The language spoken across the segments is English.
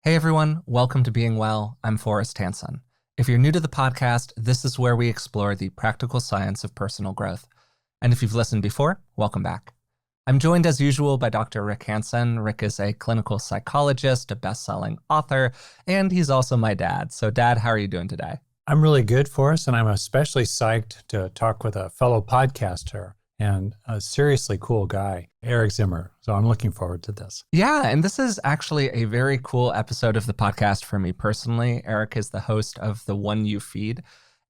Hey everyone, welcome to Being Well. I'm Forrest, Hanson. If you're new to the podcast, this is where we explore the practical science of personal growth. And if you've listened before, welcome back. I'm joined as usual by Dr. Rick Hanson. Rick is a clinical psychologist, a best-selling author, and he's also my dad. So Dad, how are you doing today? I'm really good, Forrest, and I'm especially psyched to talk with a fellow podcaster and a seriously cool guy, Eric Zimmer. So I'm looking forward to this. Yeah, and this is actually a very cool episode of the podcast for me personally. Eric is the host of the One You Feed.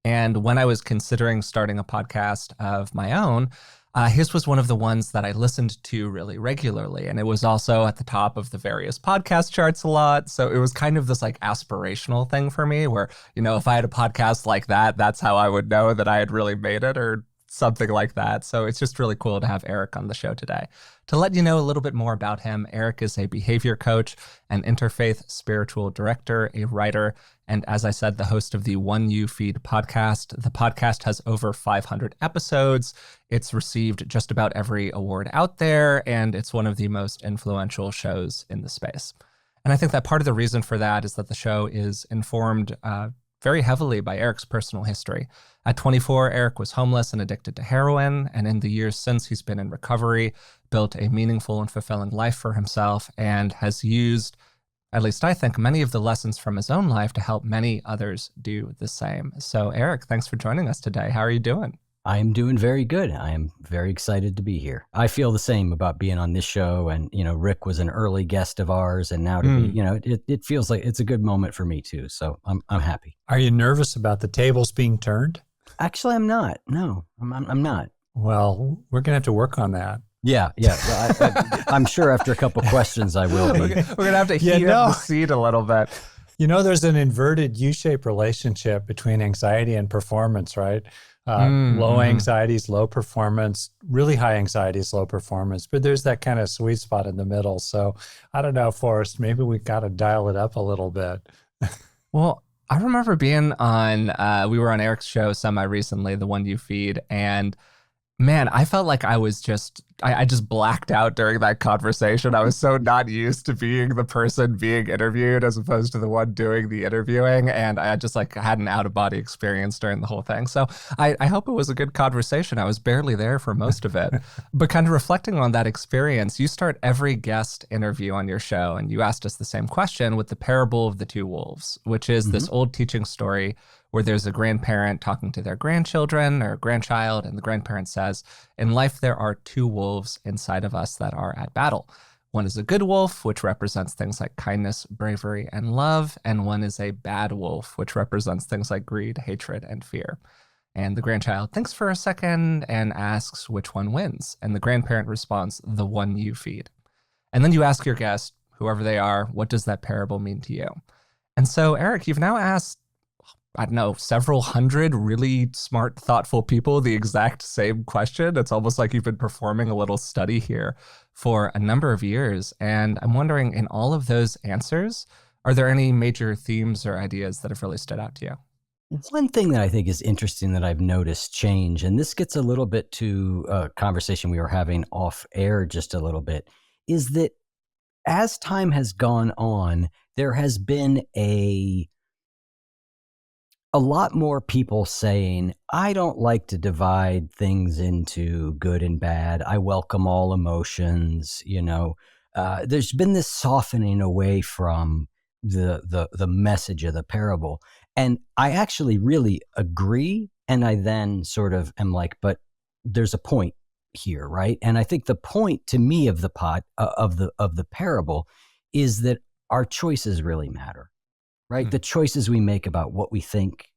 And when I was considering starting a podcast of my own, his was one of the ones that I listened to really regularly. And it was also at the top of the various podcast charts a lot. So it was kind of this like aspirational thing for me where, if I had a podcast like that, that's how I would know that I had really made it or something like that. So it's just really cool to have Eric on the show today. To let you know a little bit more about him, Eric is a behavior coach, an interfaith spiritual director, a writer, and as I said, the host of the One You Feed podcast. The podcast has over 500 episodes. It's received just about every award out there, and it's one of the most influential shows in the space. And I think that part of the reason for that is that the show is informed very heavily by Eric's personal history. At 24, Eric was homeless and addicted to heroin, and in the years since, he's been in recovery, built a meaningful and fulfilling life for himself, and has used, at least I think, many of the lessons from his own life to help many others do the same. So Eric, thanks for joining us today. How are you doing? I am doing very good. I am very excited to be here. I feel the same about being on this show. And, Rick was an early guest of ours. And now to be, it feels like it's a good moment for me too. So I'm happy. Are you nervous about the tables being turned? Actually, I'm not. No, I'm not. Well, we're going to have to work on that. Yeah. Well, I'm sure after a couple questions, I will be. We're going to have to heat up the seat a little bit. There's an inverted U-shaped relationship between anxiety and performance, right? Low anxiety is low performance, really high anxiety is low performance, but there's that kind of sweet spot in the middle. So I don't know, Forrest, maybe we got to dial it up a little bit. Well, I remember being on, we were on Eric's show semi-recently, the One You Feed, and man, I felt like I was I just blacked out during that conversation. I was so not used to being the person being interviewed as opposed to the one doing the interviewing. And I just had an out-of-body experience during the whole thing. So I hope it was a good conversation. I was barely there for most of it. But kind of reflecting on that experience, you start every guest interview on your show, and you asked us the same question with the parable of the two wolves, which is this old teaching story where there's a grandparent talking to their grandchildren or grandchild, and the grandparent says, in life, there are two wolves inside of us that are at battle. One is a good wolf, which represents things like kindness, bravery, and love, and one is a bad wolf, which represents things like greed, hatred, and fear. And the grandchild thinks for a second and asks which one wins, and the grandparent responds, the one you feed. And then you ask your guest, whoever they are, what does that parable mean to you? And so, Eric, you've now asked several hundred really smart, thoughtful people the exact same question. It's almost like you've been performing a little study here for a number of years. And I'm wondering, in all of those answers, are there any major themes or ideas that have really stood out to you? One thing that I think is interesting that I've noticed change, and this gets a little bit to a conversation we were having off air just a little bit, is that as time has gone on, there has been a lot more people saying, I don't like to divide things into good and bad. I welcome all emotions. There's been this softening away from the message of the parable. And I actually really agree. And I then sort of am like, but there's a point here, right? And I think the point to me of the parable is that our choices really matter. Right? The choices we make about what we think,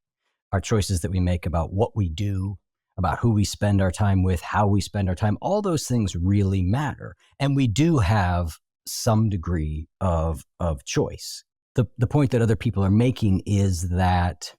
our choices that we make about what we do, about who we spend our time with, how we spend our time, all those things really matter. And we do have some degree of choice. The point that other people are making is that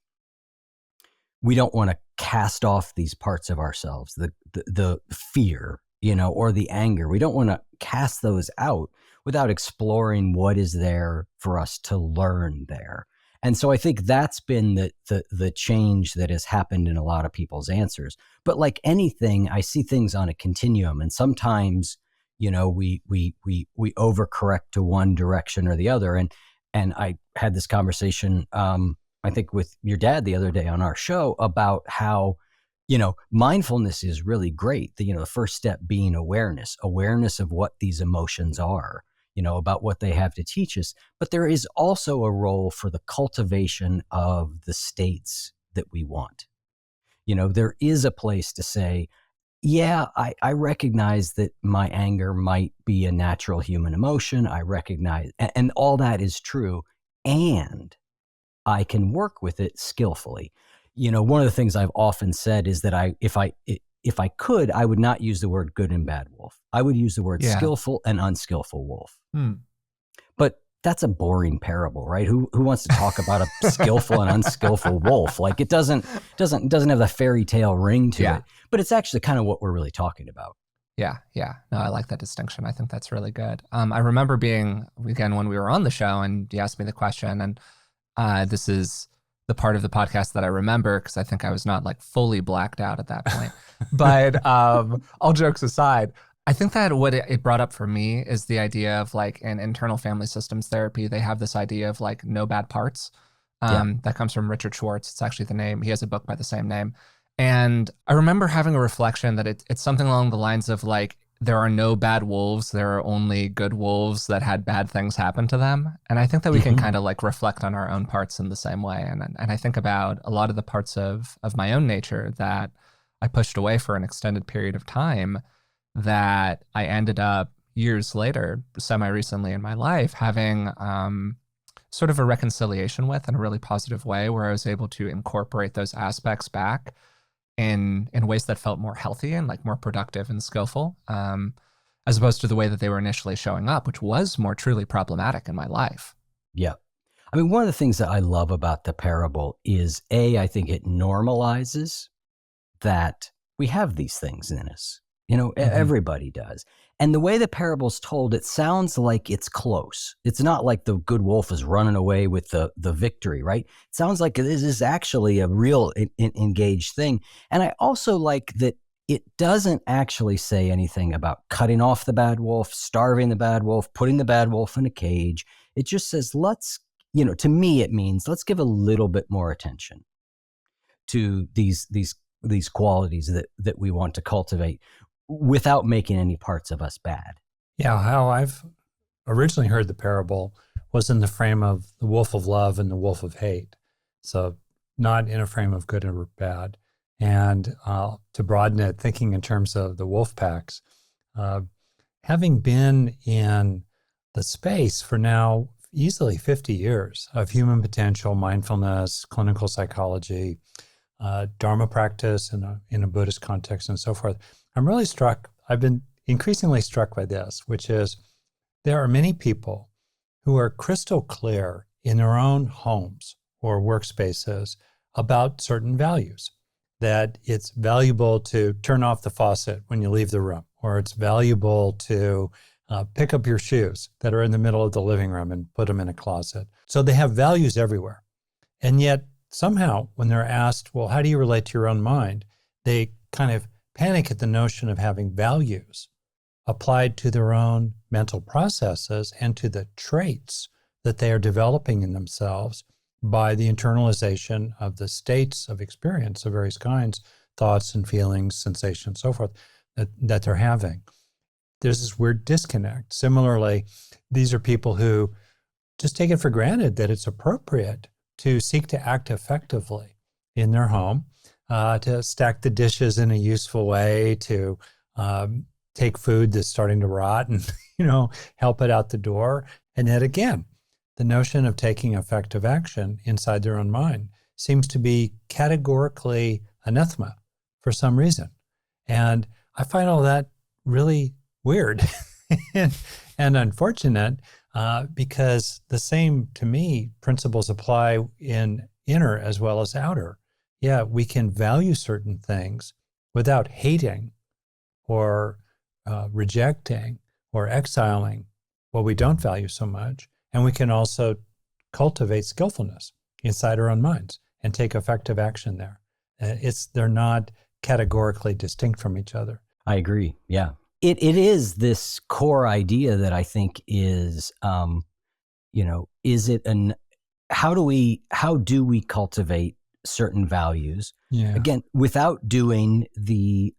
we don't want to cast off these parts of ourselves, the fear, or the anger. We don't want to cast those out without exploring what is there for us to learn there. And so I think that's been the change that has happened in a lot of people's answers. But like anything, I see things on a continuum, and sometimes, we overcorrect to one direction or the other. And And I had this conversation, I think, with your dad the other day on our show about how, mindfulness is really great. The first step being awareness of what these emotions are, about what they have to teach us. But there is also a role for the cultivation of the states that we want. There is a place to say, yeah, I recognize that my anger might be a natural human emotion. I recognize, and all that is true. And I can work with it skillfully. One of the things I've often said is that if I could, I would not use the word good and bad wolf. I would use the word skillful and unskillful wolf. But that's a boring parable, right? Who wants to talk about a skillful and unskillful wolf? Like it doesn't have the fairy tale ring to it. But it's actually kind of what we're really talking about. Yeah. No, I like that distinction. I think that's really good. I remember being, again, when we were on the show and you asked me the question, and this is the part of the podcast that I remember because I think I was not like fully blacked out at that point. But all jokes aside, I think that what it brought up for me is the idea of like in internal family systems therapy, they have this idea of like no bad parts. That comes from Richard Schwartz. It's actually the name. He has a book by the same name. And I remember having a reflection that it's something along the lines of like, there are no bad wolves. There are only good wolves that had bad things happen to them. And I think that we can kind of like reflect on our own parts in the same way. And I think about a lot of the parts of my own nature that I pushed away for an extended period of time that I ended up years later, semi-recently in my life, having sort of a reconciliation with in a really positive way where I was able to incorporate those aspects back in ways that felt more healthy and like more productive and skillful, as opposed to the way that they were initially showing up, which was more truly problematic in my life. Yeah. I mean, one of the things that I love about the parable is I think it normalizes that we have these things in us. Everybody does. And the way the parable's told, it sounds like it's close. It's not like the good wolf is running away with the victory, right? It sounds like this is actually a real engaged thing. And I also like that it doesn't actually say anything about cutting off the bad wolf, starving the bad wolf, putting the bad wolf in a cage. It just says, to me, it means let's give a little bit more attention to these qualities that we want to cultivate without making any parts of us bad. Yeah, how I've originally heard the parable was in the frame of the wolf of love and the wolf of hate. So not in a frame of good or bad. And to broaden it, thinking in terms of the wolf packs, having been in the space for now easily 50 years of human potential, mindfulness, clinical psychology, Dharma practice in a Buddhist context and so forth, I'm really struck, I've been increasingly struck by this, which is there are many people who are crystal clear in their own homes or workspaces about certain values, that it's valuable to turn off the faucet when you leave the room, or it's valuable to pick up your shoes that are in the middle of the living room and put them in a closet. So they have values everywhere. And yet somehow when they're asked, well, how do you relate to your own mind? They kind of panic at the notion of having values applied to their own mental processes and to the traits that they are developing in themselves by the internalization of the states of experience of various kinds, thoughts and feelings, sensations, so forth, that they're having. There's this weird disconnect. Similarly, these are people who just take it for granted that it's appropriate to seek to act effectively in their home, to stack the dishes in a useful way, to take food that's starting to rot and, help it out the door. And yet again, the notion of taking effective action inside their own mind seems to be categorically anathema for some reason. And I find all that really weird and unfortunate because the same, to me, principles apply in inner as well as outer. Yeah, we can value certain things without hating or rejecting or exiling what we don't value so much. And we can also cultivate skillfulness inside our own minds and take effective action there. They're not categorically distinct from each other. I agree. Yeah. It is this core idea that I think is, is it how do we cultivate certain values? Yeah. Again, without doing the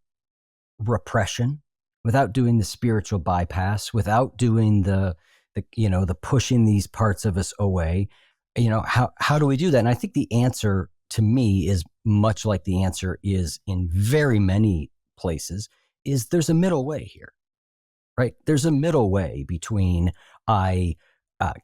repression, without doing the spiritual bypass, without doing the pushing these parts of us away. How do we do that? And I think the answer to me is much like the answer is in very many places, is there's a middle way here, right? There's a middle way between I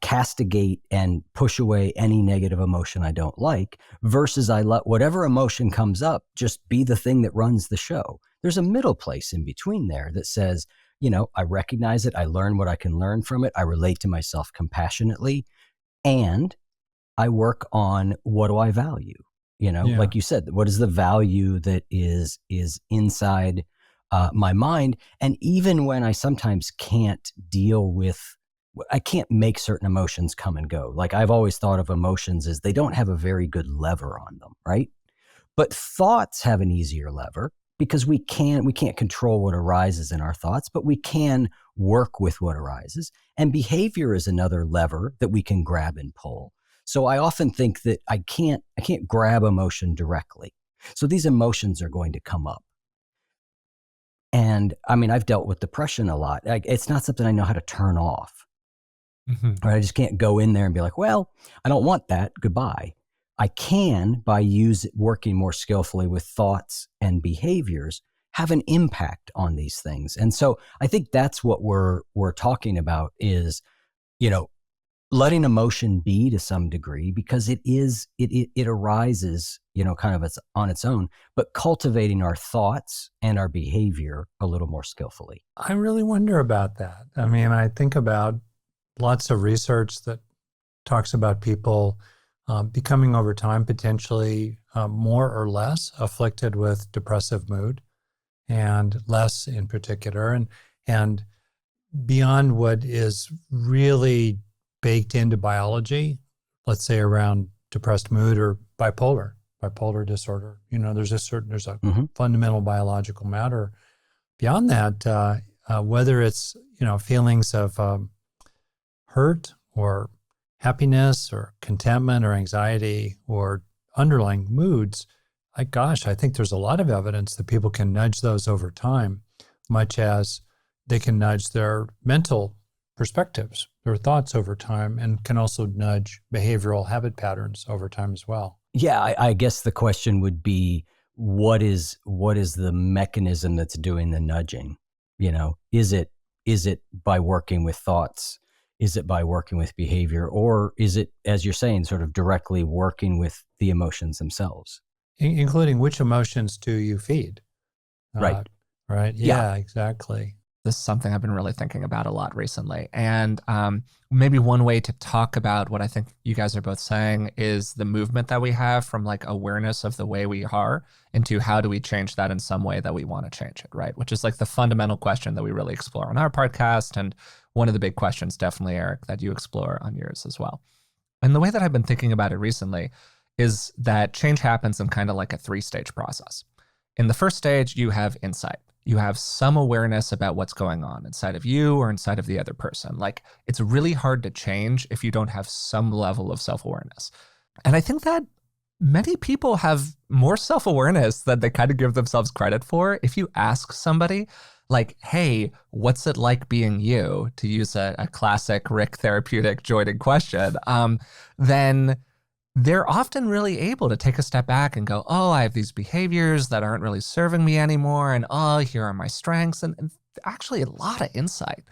castigate and push away any negative emotion I don't like versus I let whatever emotion comes up just be the thing that runs the show. There's a middle place in between there that says, I recognize it. I learn what I can learn from it. I relate to myself compassionately, and I work on what do I value? Like you said, what is the value that is inside my mind? And even when I sometimes can't I can't make certain emotions come and go. Like I've always thought of emotions as they don't have a very good lever on them, right? But thoughts have an easier lever because we can't control what arises in our thoughts, but we can work with what arises. And behavior is another lever that we can grab and pull. So I often think that I can't grab emotion directly. So these emotions are going to come up. And I mean, I've dealt with depression a lot. It's not something I know how to turn off. Mm-hmm. Right? I just can't go in there and be like, well, I don't want that. Goodbye. I can, by working more skillfully with thoughts and behaviors, have an impact on these things. And so I think that's what we're talking about is, letting emotion be to some degree, because it arises, kind of on its own, but cultivating our thoughts and our behavior a little more skillfully. I really wonder about that. I mean, I think about lots of research that talks about people becoming over time potentially more or less afflicted with depressive mood, and less in particular, and beyond what is really baked into biology, let's say around depressed mood or bipolar disorder. There's a fundamental biological matter. Beyond that, whether it's feelings of hurt or happiness or contentment or anxiety or underlying moods, I think there's a lot of evidence that people can nudge those over time, much as they can nudge their mental perspectives, their thoughts over time, and can also nudge behavioral habit patterns over time as well. Yeah, I guess the question would be, what is the mechanism that's doing the nudging? Is it by working with thoughts? Is it by working with behavior? Or is it, as you're saying, sort of directly working with the emotions themselves? Including which emotions do you feed? Right. Right. Yeah, exactly. This is something I've been really thinking about a lot recently. And maybe one way to talk about what I think you guys are both saying is the movement that we have from like awareness of the way we are into how do we change that in some way that we want to change it, right? Which is like the fundamental question that we really explore on our podcast. And one of the big questions, definitely, Eric, that you explore on yours as well. And the way that I've been thinking about it recently is that change happens in kind of like a 3-stage process. In the first stage, you have insight. You have some awareness about what's going on inside of you or inside of the other person. Like, it's really hard to change if you don't have some level of self-awareness. And I think that many people have more self-awareness than they kind of give themselves credit for. If you ask somebody, like, hey, what's it like being you, to use a classic Rick therapeutic joining question, then they're often really able to take a step back and go, oh, I have these behaviors that aren't really serving me anymore. And oh, here are my strengths. And actually a lot of insight.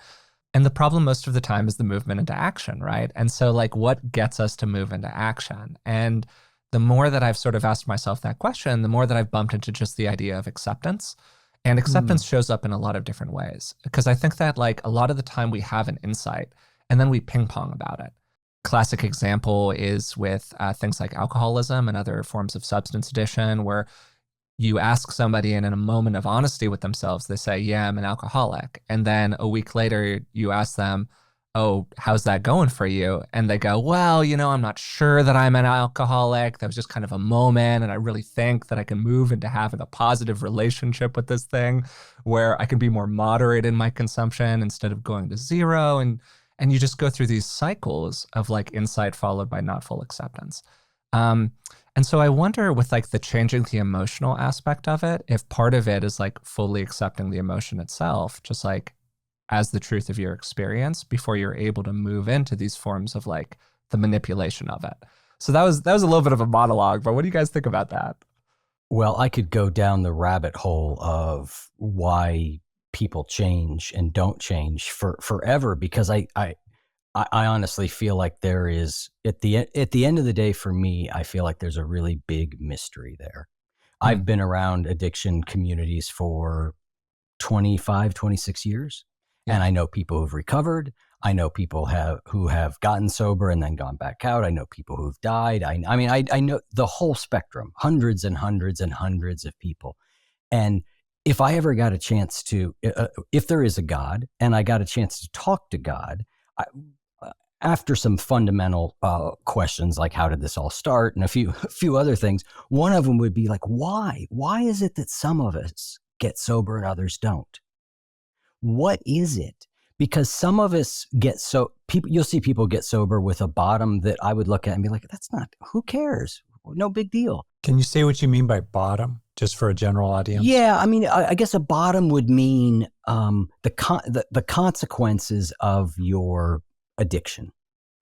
And the problem most of the time is the movement into action, right? And so like, what gets us to move into action? And the more that I've sort of asked myself that question, the more that I've bumped into just the idea of acceptance. And acceptance shows up in a lot of different ways. Because I think that like a lot of the time we have an insight and then we ping pong about it. Classic example is with things like alcoholism and other forms of substance addiction, where you ask somebody and in a moment of honesty with themselves, they say, yeah, I'm an alcoholic. And then a week later, you ask them, oh, how's that going for you? And they go, well, I'm not sure that I'm an alcoholic. That was just kind of a moment. And I really think that I can move into having a positive relationship with this thing where I can be more moderate in my consumption instead of going to zero. And And you just go through these cycles of like insight followed by not full acceptance. And so I wonder with like the changing the emotional aspect of it, if part of it is like fully accepting the emotion itself, just like as the truth of your experience before you're able to move into these forms of like the manipulation of it. So that was a little bit of a monologue, but what do you guys think about that? Well, I could go down the rabbit hole of why people change and don't change for forever, because I honestly feel like there is at the end of the day, for me, I feel like there's a really big mystery there. I've been around addiction communities for 25, 26 years. Yeah. And I know people who've recovered. I know people who have gotten sober and then gone back out. I know people who've died. I mean, I know the whole spectrum, hundreds and hundreds and hundreds of people. And if I ever got a chance to, if there is a God and I got a chance to talk to God, after some fundamental questions like how did this all start and a few other things, one of them would be like, why? Why is it that some of us get sober and others don't? What is it? Because some of us you'll see people get sober with a bottom that I would look at and be like, that's not, who cares? No big deal. Can you say what you mean by bottom, just for a general audience? Yeah, I mean, I guess a bottom would mean the consequences of your addiction.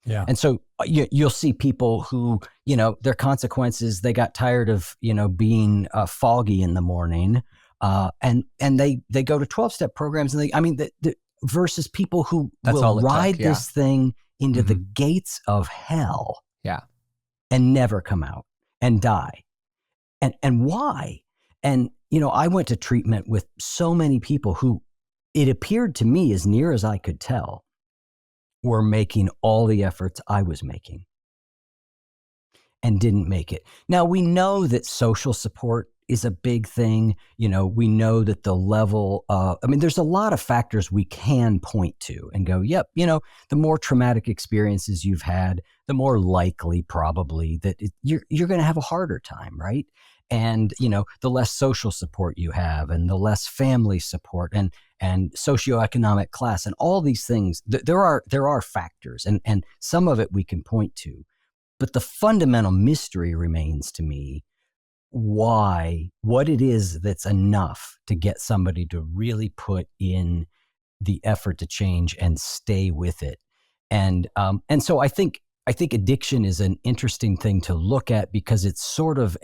Yeah. And so you'll see people who, their consequences, they got tired of, being foggy in the morning. And they go to 12-step programs, and versus people who will ride this thing into the gates of hell, and never come out and die. And why? And I went to treatment with so many people who, it appeared to me, as near as I could tell, were making all the efforts I was making and didn't make it. Now, we know that social support is a big thing. We know that the level there's a lot of factors we can point to and go, yep, the more traumatic experiences you've had, the more likely probably that you're going to have a harder time, right? And, the less social support you have and the less family support and socioeconomic class and all these things, there are factors and some of it we can point to. But the fundamental mystery remains to me what it is that's enough to get somebody to really put in the effort to change and stay with it. And so I think addiction is an interesting thing to look at because it's sort of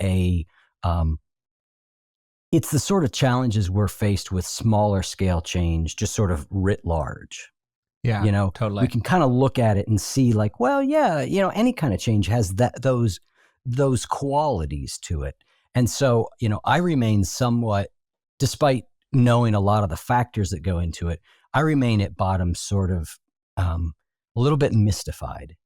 it's the sort of challenges we're faced with smaller scale change, just sort of writ large. Yeah, totally. We can kind of look at it and see like, well, yeah, any kind of change has those qualities to it. And so, I remain somewhat, despite knowing a lot of the factors that go into it, I remain at bottom sort of a little bit mystified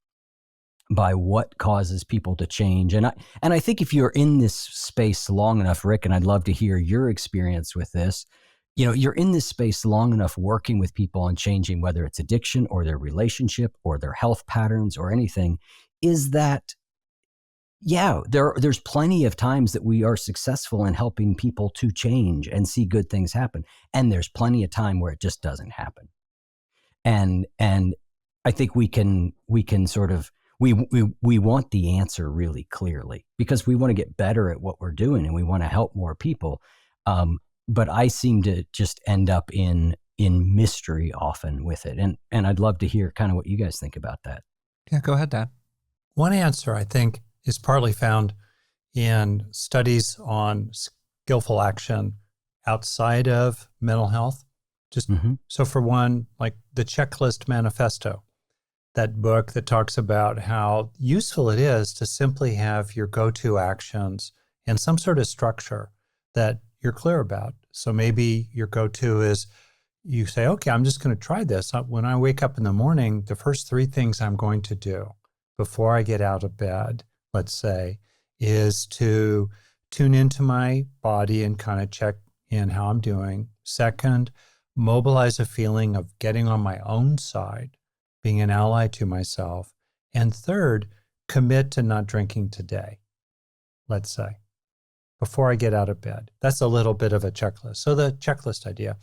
by what causes people to change. And I think if you're in this space long enough, Rick, and I'd love to hear your experience with this, you're in this space long enough working with people on changing, whether it's addiction or their relationship or their health patterns or anything, is that, yeah, there's plenty of times that we are successful in helping people to change and see good things happen. And there's plenty of time where it just doesn't happen. And I think we can sort of, we want the answer really clearly because we want to get better at what we're doing and we want to help more people. But I seem to just end up in mystery often with it. And I'd love to hear kind of what you guys think about that. Yeah, go ahead, Dad. One answer, I think, is partly found in studies on skillful action outside of mental health. So for one, like the Checklist Manifesto, that book that talks about how useful it is to simply have your go-to actions and some sort of structure that you're clear about. So maybe your go-to is you say, okay, I'm just going to try this. When I wake up in the morning, the first 3 things I'm going to do before I get out of bed, let's say, is to tune into my body and kind of check in how I'm doing. Second, mobilize a feeling of getting on my own side, being an ally to myself. And third, commit to not drinking today, let's say, before I get out of bed. That's a little bit of a checklist. So the checklist idea.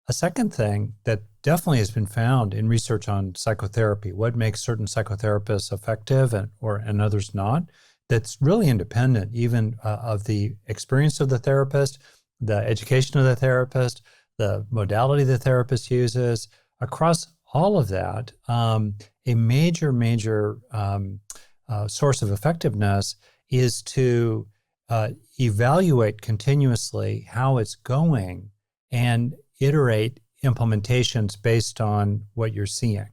A second thing that definitely has been found in research on psychotherapy, what makes certain psychotherapists effective and others not, that's really independent even of the experience of the therapist, the education of the therapist, the modality the therapist uses. Across all of that, a major source of effectiveness is to evaluate continuously how it's going and iterate implementations based on what you're seeing,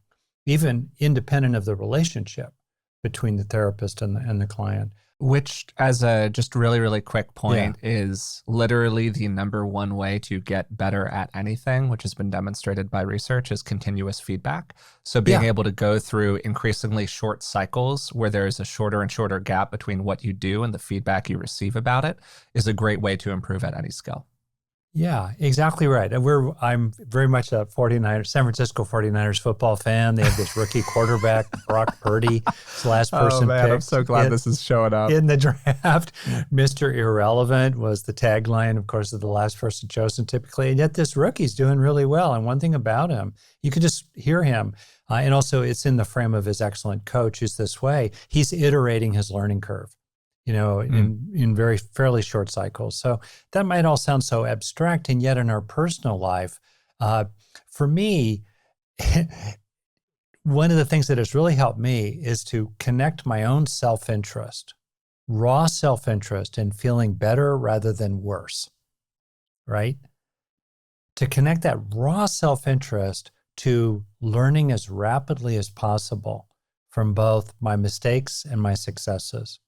even independent of the relationship between the therapist and the client. Which, as a just really quick point, is literally the number one way to get better at anything, which has been demonstrated by research, is continuous feedback. So being able to go through increasingly short cycles where there's a shorter and shorter gap between what you do and the feedback you receive about it is a great way to improve at any skill. Yeah, exactly right. And I'm very much a San Francisco 49ers football fan. They have this rookie quarterback, Brock Purdy, the last person picked. I'm so glad this is showing up. In the draft, Mr. Irrelevant was the tagline, of course, of the last person chosen typically. And yet this rookie's doing really well. And one thing about him, you could just hear him. And also it's in the frame of his excellent coach who's this way. He's iterating his learning curve, in very fairly short cycles. So that might all sound so abstract, and yet in our personal life, for me, one of the things that has really helped me is to connect my own self-interest, raw self-interest in feeling better rather than worse, right? To connect that raw self-interest to learning as rapidly as possible from both my mistakes and my successes.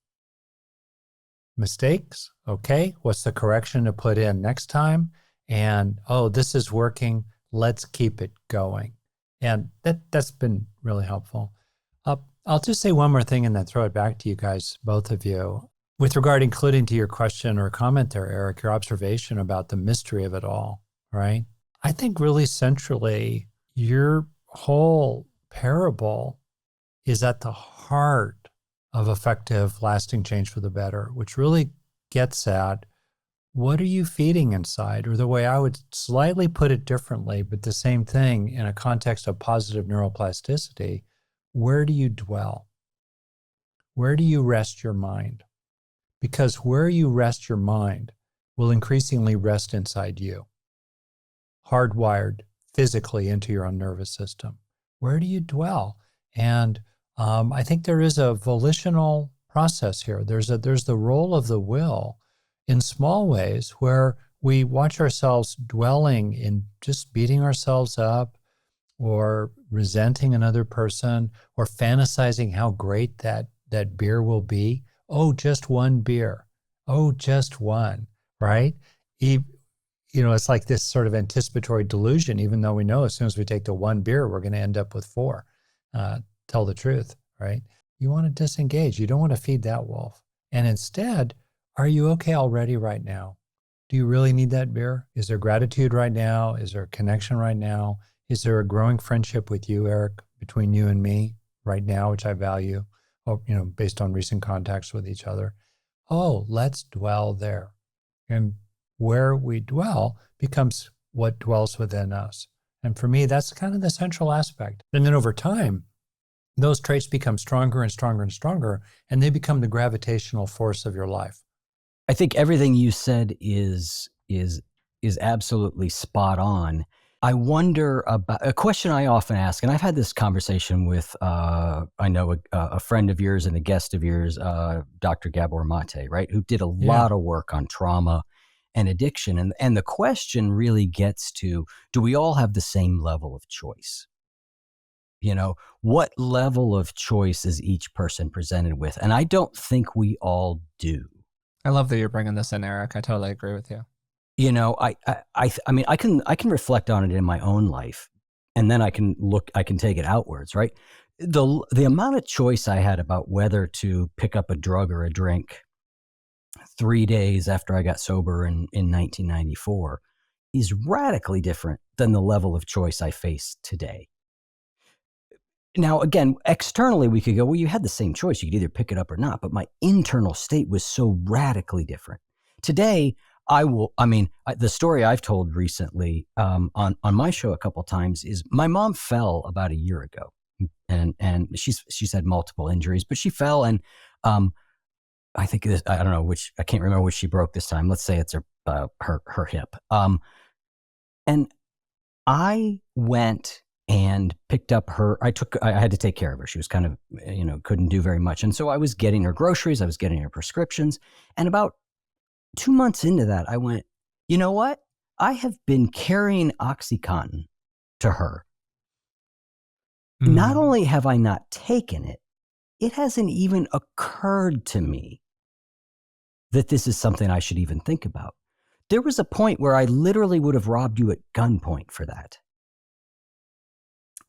Mistakes, okay, what's the correction to put in next time? And, this is working, let's keep it going. And that's been really helpful. I'll just say one more thing and then throw it back to you guys, both of you. With regard, including to your question or comment there, Eric, your observation about the mystery of it all, right? I think really centrally, your whole parable is at the heart of effective, lasting change for the better, which really gets at what are you feeding inside? Or the way I would slightly put it differently, but the same thing in a context of positive neuroplasticity, where do you dwell? Where do you rest your mind? Because where you rest your mind will increasingly rest inside you, hardwired physically into your own nervous system. Where do you dwell? And I think there is a volitional process here. There's the role of the will in small ways where we watch ourselves dwelling in just beating ourselves up or resenting another person or fantasizing how great that beer will be. Oh, just one beer. Oh, just one, right? It's like this sort of anticipatory delusion, even though we know as soon as we take the one beer, we're going to end up with 4. Tell the truth, right? You want to disengage. You don't want to feed that wolf. And instead, are you okay already right now? Do you really need that beer? Is there gratitude right now? Is there a connection right now? Is there a growing friendship with you, Eric, between you and me right now, which I value, based on recent contacts with each other? Oh, let's dwell there. And where we dwell becomes what dwells within us. And for me, that's kind of the central aspect. And then over time, those traits become stronger and stronger and stronger, and they become the gravitational force of your life. I think everything you said is absolutely spot on. I wonder about a question I often ask, and I've had this conversation with, I know a friend of yours and a guest of yours, Dr. Gabor Mate, right, who did a lot of work on trauma and addiction. And the question really gets to, do we all have the same level of choice? What level of choice is each person presented with? And I don't think we all do. I love that you're bringing this in, Eric. I totally agree with you. I mean, I can reflect on it in my own life, and then I can take it outwards, right? The amount of choice I had about whether to pick up a drug or a drink 3 days after I got sober in 1994 is radically different than the level of choice I face today. Now, again, externally, we could go, well, you had the same choice. You could either pick it up or not. But my internal state was so radically different. Today, the story I've told recently on my show a couple times is my mom fell about a year ago, and she's had multiple injuries, but she fell, and I think I don't know which, I can't remember which she broke this time. Let's say it's her hip. And I went and picked up I had to take care of her. She was kind of, couldn't do very much. And so I was getting her groceries, I was getting her prescriptions. And about 2 months into that, I went, you know what? I have been carrying OxyContin to her. Not only have I not taken it, it hasn't even occurred to me that this is something I should even think about. There was a point where I literally would have robbed you at gunpoint for that.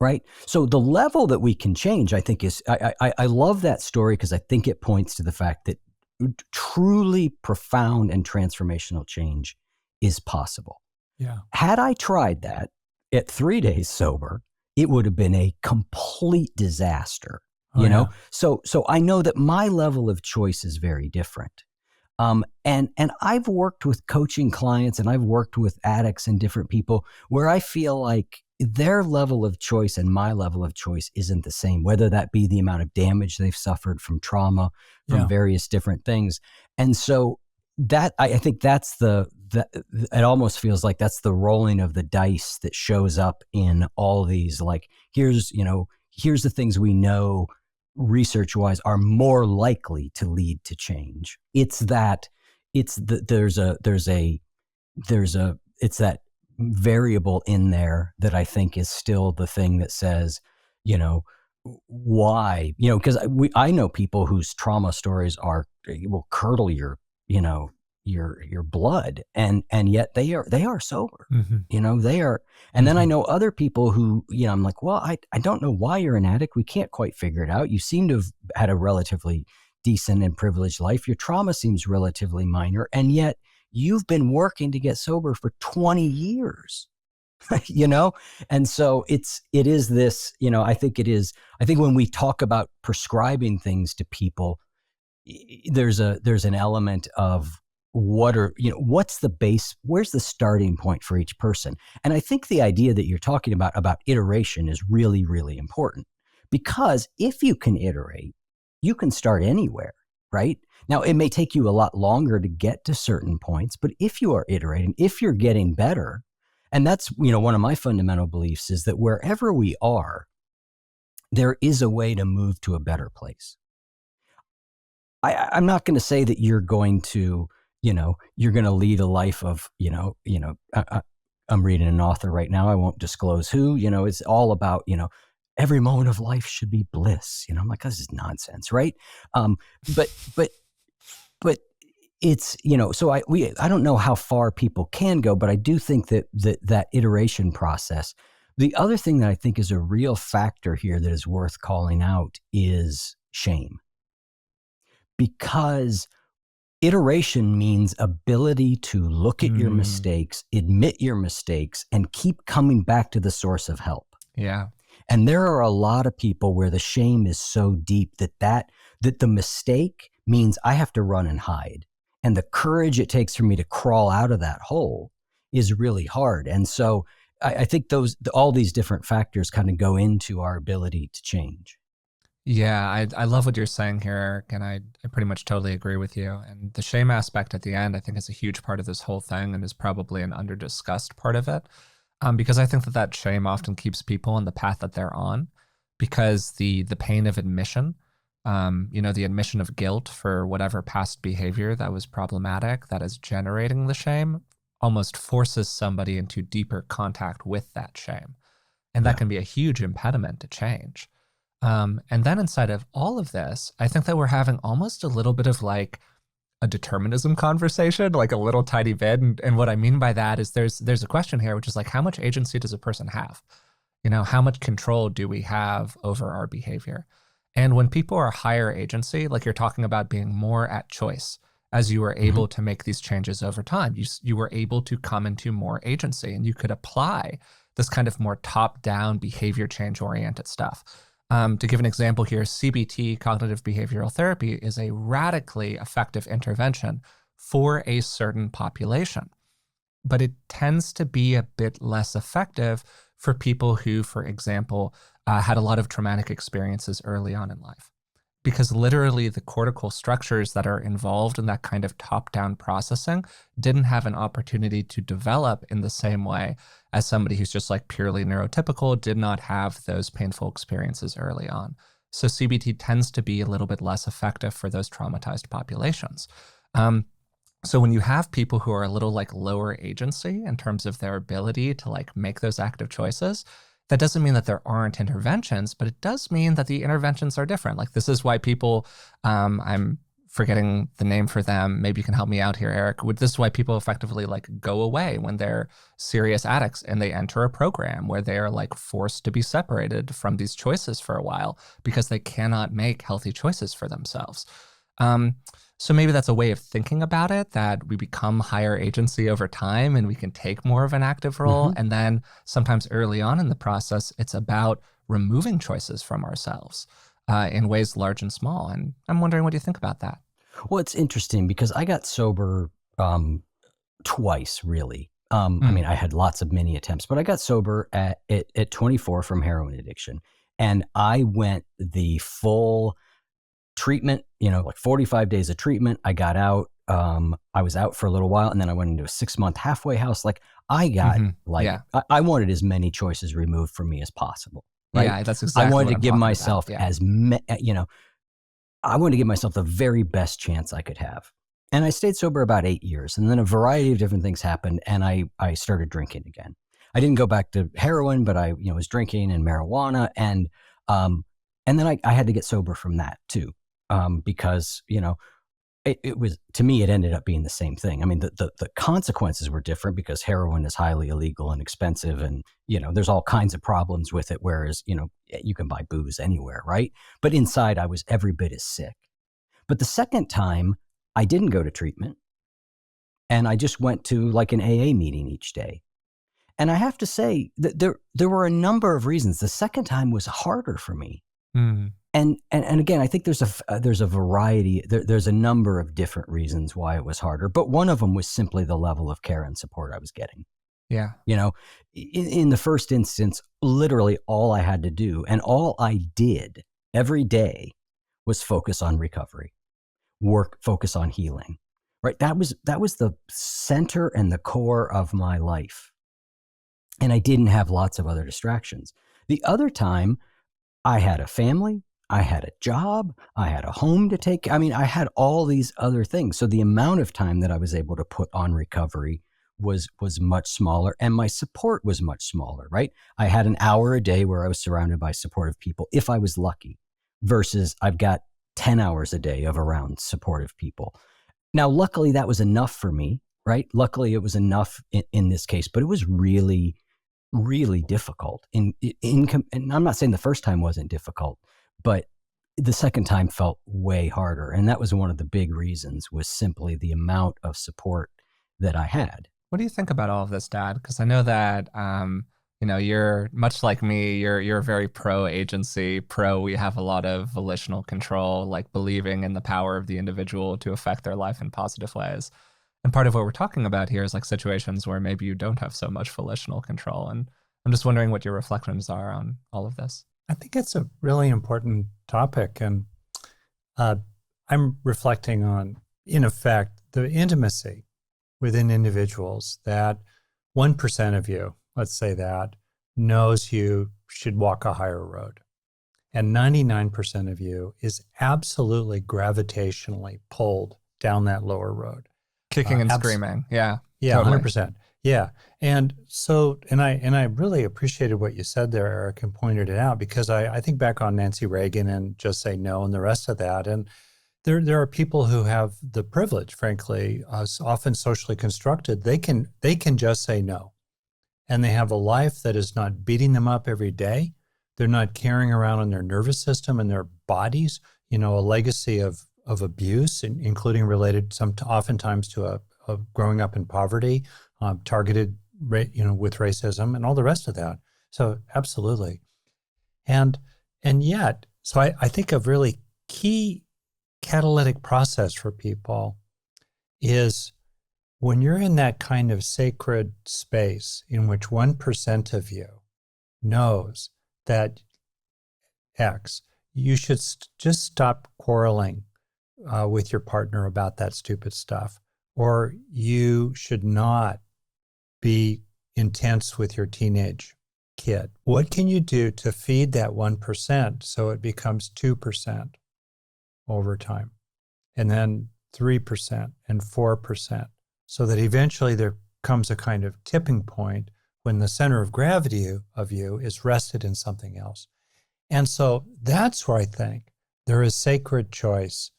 Right? So the level that we can change, I think, is, I love that story because I think it points to the fact that truly profound and transformational change is possible. Yeah. Had I tried that at 3 days sober, it would have been a complete disaster. You know? So I know that my level of choice is very different. And I've worked with coaching clients, and I've worked with addicts and different people where I feel like their level of choice and my level of choice isn't the same, whether that be the amount of damage they've suffered from trauma, from various different things. And so that, I think that's it almost feels like that's the rolling of the dice that shows up in all these, like, here's the things we know research wise are more likely to lead to change. It's that variable in there that I think is still the thing that says, why, because I know people whose trauma stories will curdle your blood, and yet they are sober. They are. And then I know other people who, I'm like, well, I don't know why you're an addict. We can't quite figure it out. You seem to have had a relatively decent and privileged life. Your trauma seems relatively minor, and yet you've been working to get sober for 20 years. And so it is this, I think when we talk about prescribing things to people, there's an element of what's the base, where's the starting point for each person? And I think the idea that you're talking about iteration is really, really important, because if you can iterate, you can start anywhere, right? Now, it may take you a lot longer to get to certain points, but if you are iterating, if you're getting better, and that's, one of my fundamental beliefs is that wherever we are, there is a way to move to a better place. I'm not going to say that you're going to, you're going to lead a life of, I'm reading an author right now. I won't disclose who, it's all about, every moment of life should be bliss. I'm like, this is nonsense. Right. But it's, so I don't know how far people can go, but I do think that iteration process. The other thing that I think is a real factor here that is worth calling out is shame. Because iteration means ability to look at your mistakes, admit your mistakes, and keep coming back to the source of help. Yeah. And there are a lot of people where the shame is so deep that the mistake means I have to run and hide. And the courage it takes for me to crawl out of that hole is really hard. And so I think all these different factors kind of go into our ability to change. Yeah, I love what you're saying here, Eric, and I pretty much totally agree with you. And the shame aspect at the end, I think, is a huge part of this whole thing, and is probably an under-discussed part of it, because I think that shame often keeps people on the path that they're on, because the pain of admission, the admission of guilt for whatever past behavior that was problematic, that is generating the shame, almost forces somebody into deeper contact with that shame, and that can be a huge impediment to change. And then inside of all of this, I think that we're having almost a little bit of like a determinism conversation, like a little tiny bit. And what I mean by that is there's a question here, which is like, how much agency does a person have? How much control do we have over our behavior? And when people are higher agency, like you're talking about being more at choice, as you were able to make these changes over time, you were able to come into more agency, and you could apply this kind of more top-down behavior change-oriented stuff. To give an example here, CBT, cognitive behavioral therapy, is a radically effective intervention for a certain population. But it tends to be a bit less effective for people who, for example, had a lot of traumatic experiences early on in life. Because literally the cortical structures that are involved in that kind of top-down processing didn't have an opportunity to develop in the same way as somebody who's just like purely neurotypical, did not have those painful experiences early on. So CBT tends to be a little bit less effective for those traumatized populations. So when you have people who are a little like lower agency in terms of their ability to like make those active choices, that doesn't mean that there aren't interventions, but it does mean that the interventions are different. Like this is why people, I'm forgetting the name for them. Maybe you can help me out here, Eric. This is why people effectively like go away when they're serious addicts and they enter a program where they are like forced to be separated from these choices for a while because they cannot make healthy choices for themselves. So maybe that's a way of thinking about it, that we become higher agency over time and we can take more of an active role. And then sometimes early on in the process, it's about removing choices from ourselves in ways large and small. And I'm wondering, what do you think about that? Well, it's interesting because I got sober twice, really. I mean, I had lots of mini attempts, but I got sober at 24 from heroin addiction. And I went the full treatment, like 45 days of treatment. I got out. I was out for a little while, and then I went into a 6-month halfway house. Like I got I wanted as many choices removed from me as possible. Right? Yeah, that's exactly I wanted what to I'm give talking myself about. I wanted to give myself the very best chance I could have. And I stayed sober about 8 years, and then a variety of different things happened, and I started drinking again. I didn't go back to heroin, but I was drinking and marijuana, and then I had to get sober from that too. Because, it was, to me, it ended up being the same thing. I mean, the consequences were different because heroin is highly illegal and expensive, and, there's all kinds of problems with it. Whereas, you can buy booze anywhere, right? But inside I was every bit as sick. But the second time I didn't go to treatment, and I just went to like an AA meeting each day. And I have to say that there were a number of reasons. The second time was harder for me. And again, I think there's a variety. There's a number of different reasons why it was harder, but one of them was simply the level of care and support I was getting. Yeah. In the first instance, literally all I had to do and all I did every day was focus on recovery, focus on healing. Right? That was the center and the core of my life. And I didn't have lots of other distractions. The other time, I had a family, I had a job, I had a home to take. I mean, I had all these other things. So the amount of time that I was able to put on recovery was much smaller, and my support was much smaller, right? I had an hour a day where I was surrounded by supportive people, if I was lucky, versus I've got 10 hours a day of around supportive people. Now, luckily, that was enough for me, right? Luckily, it was enough in this case, but it was really, really difficult. And I'm not saying the first time wasn't difficult, but the second time felt way harder. And that was one of the big reasons, was simply the amount of support that I had. What do you think about all of this, Dad? Because I know that, you're much like me, you're very pro-agency, we have a lot of volitional control, like believing in the power of the individual to affect their life in positive ways. And part of what we're talking about here is like situations where maybe you don't have so much volitional control. And I'm just wondering what your reflections are on all of this. I think it's a really important topic. And I'm reflecting on, in effect, the intimacy within individuals, that 1% of you, let's say that, knows you should walk a higher road. And 99% of you is absolutely gravitationally pulled down that lower road. Kicking and screaming. Yeah. Yeah, totally. 100%. Yeah. And so, and I really appreciated what you said there, Eric, and pointed it out, because I think back on Nancy Reagan and Just Say No and the rest of that. And there are people who have the privilege, frankly, often socially constructed. They can just say no. And they have a life that is not beating them up every day. They're not carrying around in their nervous system and their bodies, a legacy of abuse, including related oftentimes to a growing up in poverty, targeted, with racism and all the rest of that. So absolutely. And yet, so I think a really key catalytic process for people is when you're in that kind of sacred space in which 1% of you knows that X, you should just stop quarreling with your partner about that stupid stuff. Or you should not be intense with your teenage kid. What can you do to feed that 1% so it becomes 2% over time? And then 3% and 4%, so that eventually there comes a kind of tipping point when the center of gravity of you is rested in something else. And so that's where I think there is sacred choice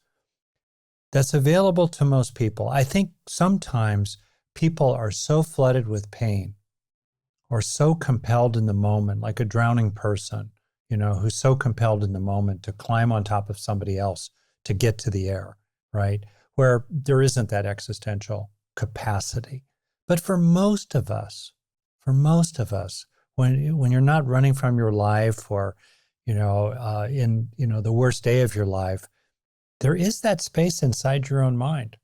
that's available to most people. I think sometimes people are so flooded with pain or so compelled in the moment, like a drowning person, who's so compelled in the moment to climb on top of somebody else to get to the air, right? Where there isn't that existential capacity. But for most of us, when you're not running from your life or, in the worst day of your life, there is that space inside your own mind.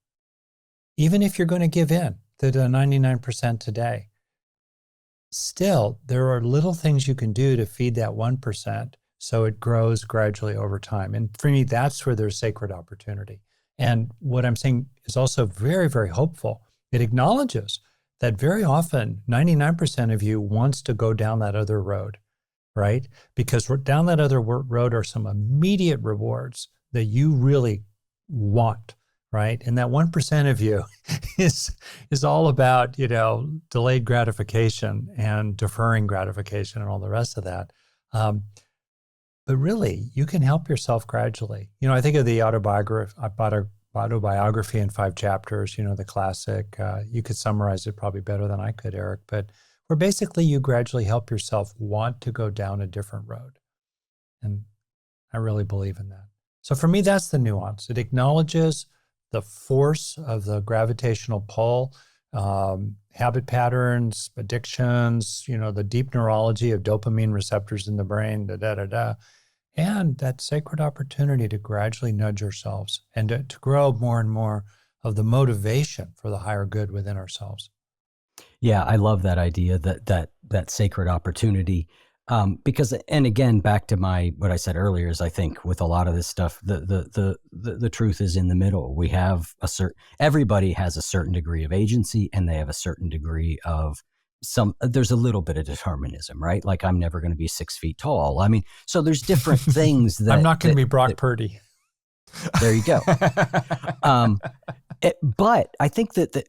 Even if you're going to give in to the 99% today, still, there are little things you can do to feed that 1% so it grows gradually over time. And for me, that's where there's sacred opportunity. And what I'm saying is also very, very hopeful. It acknowledges that very often 99% of you wants to go down that other road, right? Because down that other road are some immediate rewards that you really want, right? And that 1% of you is all about, delayed gratification and deferring gratification and all the rest of that. But really, you can help yourself gradually. I think of the autobiography in 5 chapters, the classic. You could summarize it probably better than I could, Eric, but where basically you gradually help yourself want to go down a different road. And I really believe in that. So for me, that's the nuance. It acknowledges the force of the gravitational pull, habit patterns, addictions, the deep neurology of dopamine receptors in the brain, and that sacred opportunity to gradually nudge ourselves and to grow more and more of the motivation for the higher good within ourselves. Yeah, I love that idea, that sacred opportunity. Because, and again, back to what I said earlier, is I think with a lot of this stuff, the truth is in the middle. We have everybody has a certain degree of agency, and they have a certain degree of there's a little bit of determinism, right? Like, I'm never going to be 6 feet tall. I mean, so there's different things that I'm not going to be Brock Purdy. There you go. But I think that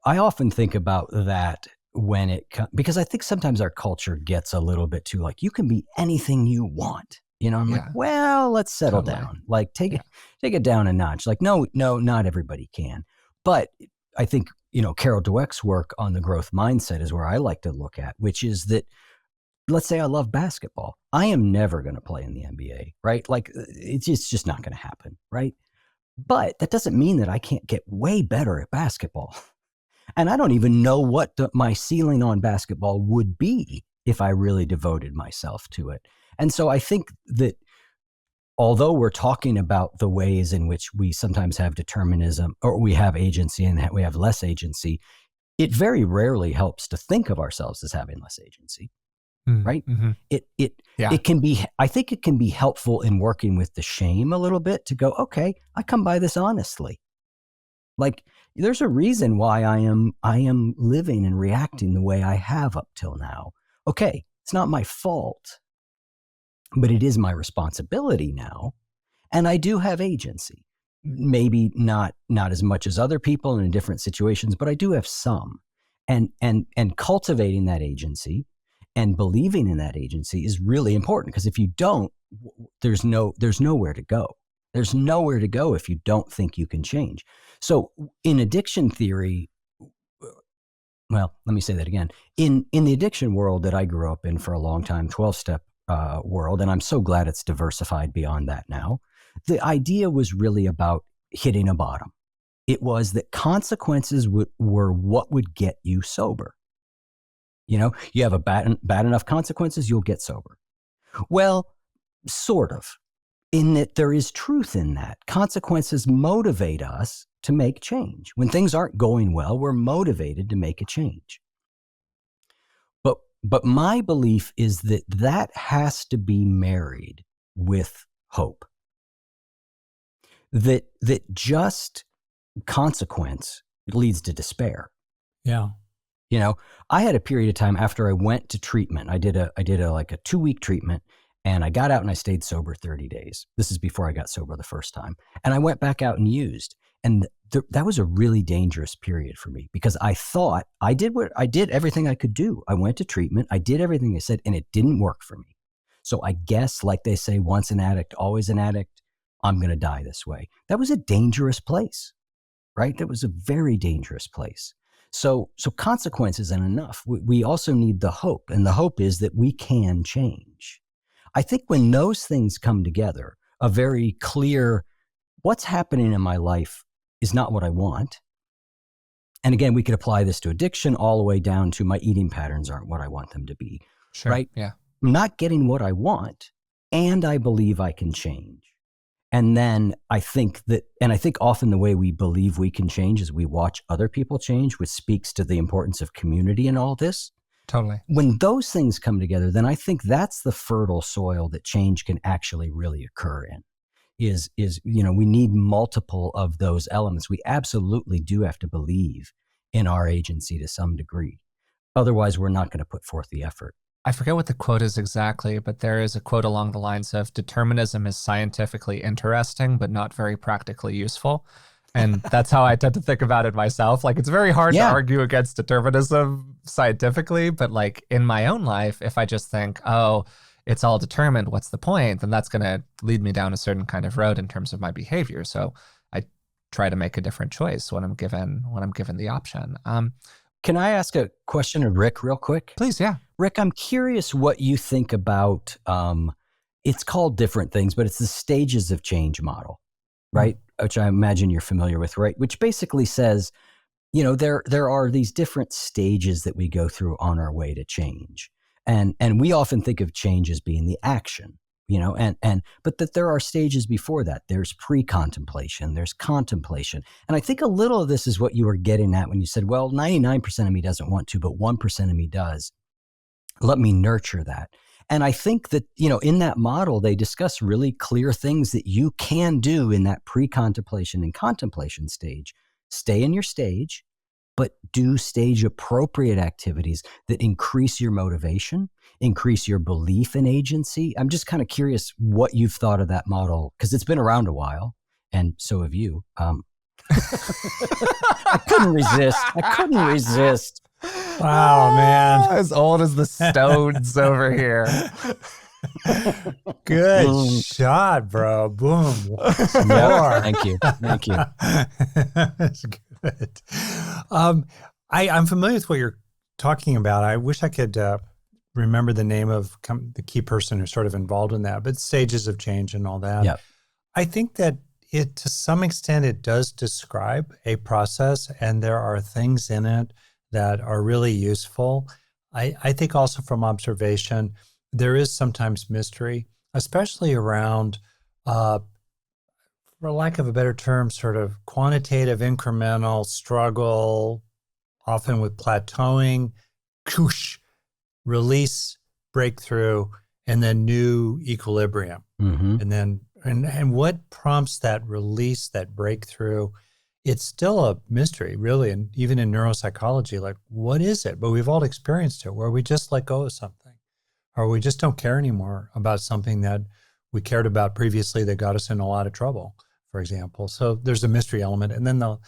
I often think about that when it comes, because I think sometimes our culture gets a little bit too like, you can be anything you want. I'm like, well, let's settle down. Like, take it down a notch. Like, no, not everybody can. But I think, Carol Dweck's work on the growth mindset is where I like to look at, which is that, let's say I love basketball. I am never going to play in the NBA, right? Like, it's just not going to happen, right? But that doesn't mean that I can't get way better at basketball. And I don't even know what my ceiling on basketball would be if I really devoted myself to it. And so I think that although we're talking about the ways in which we sometimes have determinism, or we have agency and we have less agency, it very rarely helps to think of ourselves as having less agency, right? Mm-hmm. It can be, I think it can be helpful in working with the shame a little bit to go, okay, I come by this honestly. Like, there's a reason why I am living and reacting the way I have up till now. Okay, it's not my fault, but it is my responsibility now, and I do have agency. Maybe not as much as other people in different situations, but I do have some. And cultivating that agency and believing in that agency is really important, because if you don't, there's nowhere to go. There's nowhere to go if you don't think you can change. So in addiction theory, well, let me say that again. In the addiction world that I grew up in for a long time, 12-step world, and I'm so glad it's diversified beyond that now, the idea was really about hitting a bottom. It was that consequences were what would get you sober. You have a bad enough consequences, you'll get sober. Well, sort of. In that there is truth in that. Consequences motivate us to make change. When things aren't going well, we're motivated to make a change. But my belief is that that has to be married with hope. That just consequence leads to despair. Yeah. You know, I had a period of time after I went to treatment. I did a like a 2-week treatment, and I got out and I stayed sober 30 days. This is before I got sober the first time. And I went back out and used. And that was a really dangerous period for me, because I thought I did everything I could do. I went to treatment. I did everything I said, and it didn't work for me. So I guess, like they say, once an addict, always an addict, I'm going to die this way. That was a dangerous place, right? That was a very dangerous place. So consequence isn't enough. We also need the hope. And the hope is that we can change. I think when those things come together, a very clear, what's happening in my life is not what I want. And again, we could apply this to addiction all the way down to my eating patterns aren't what I want them to be. Sure. Right? Yeah. I'm not getting what I want, and I believe I can change. And then I think often the way we believe we can change is we watch other people change, which speaks to the importance of community in all this. Totally. When those things come together, then I think that's the fertile soil that change can actually really occur in. Is we need multiple of those elements. We absolutely do have to believe in our agency to some degree. Otherwise, we're not going to put forth the effort. I forget what the quote is exactly, but there is a quote along the lines of determinism is scientifically interesting, but not very practically useful. And that's how I tend to think about it myself. Like, it's very hard to argue against determinism scientifically, but like in my own life, if I just think, oh, it's all determined, what's the point? Then that's going to lead me down a certain kind of road in terms of my behavior. So I try to make a different choice when I'm given the option. Can I ask a question of Rick real quick? Please, yeah. Rick, I'm curious what you think about, it's called different things, but it's the stages of change model, right? Which I imagine you're familiar with, right? Which basically says, there are these different stages that we go through on our way to change. And we often think of change as being the action, but that there are stages before that. There's pre-contemplation, there's contemplation. And I think a little of this is what you were getting at when you said, well, 99% of me doesn't want to, but 1% of me does. Let me nurture that. And I think that, in that model, they discuss really clear things that you can do in that pre-contemplation and contemplation stage. Stay in your stage, but do stage appropriate activities that increase your motivation, increase your belief in agency. I'm just kind of curious what you've thought of that model, because it's been around a while, and so have you. I couldn't resist. Wow, man. As old as the stones over here. Good shot, bro. Boom. Yeah, thank you. That's good. I'm familiar with what you're talking about. I wish I could remember the name of the key person who's sort of involved in that, but stages of change and all that. Yep. I think that to some extent, it does describe a process, and there are things in it that are really useful. I think also from observation, there is sometimes mystery, especially around, for lack of a better term, sort of quantitative, incremental struggle, often with plateauing, koosh, release, breakthrough, and then new equilibrium. Mm-hmm. And then, and what prompts that release, that breakthrough? It's still a mystery, really, and even in neuropsychology, like, what is it? But we've all experienced it, where we just let go of something, or we just don't care anymore about something that we cared about previously that got us in a lot of trouble, for example. So there's a mystery element. And then the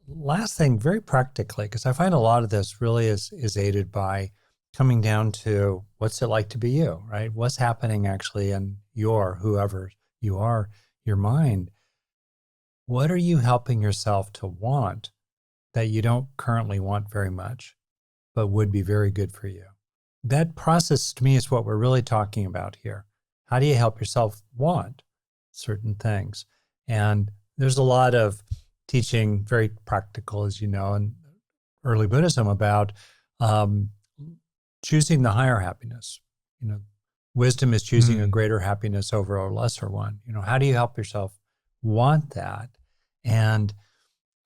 last thing, very practically, because I find a lot of this really is aided by coming down to what's it like to be you, right? What's happening actually in whoever you are, your mind. What are you helping yourself to want that you don't currently want very much, but would be very good for you? That process, to me, is what we're really talking about here. How do you help yourself want certain things? And there's a lot of teaching, very practical, as you know, in early Buddhism about choosing the higher happiness. Wisdom is choosing a greater happiness over a lesser one. How do you help yourself want that? And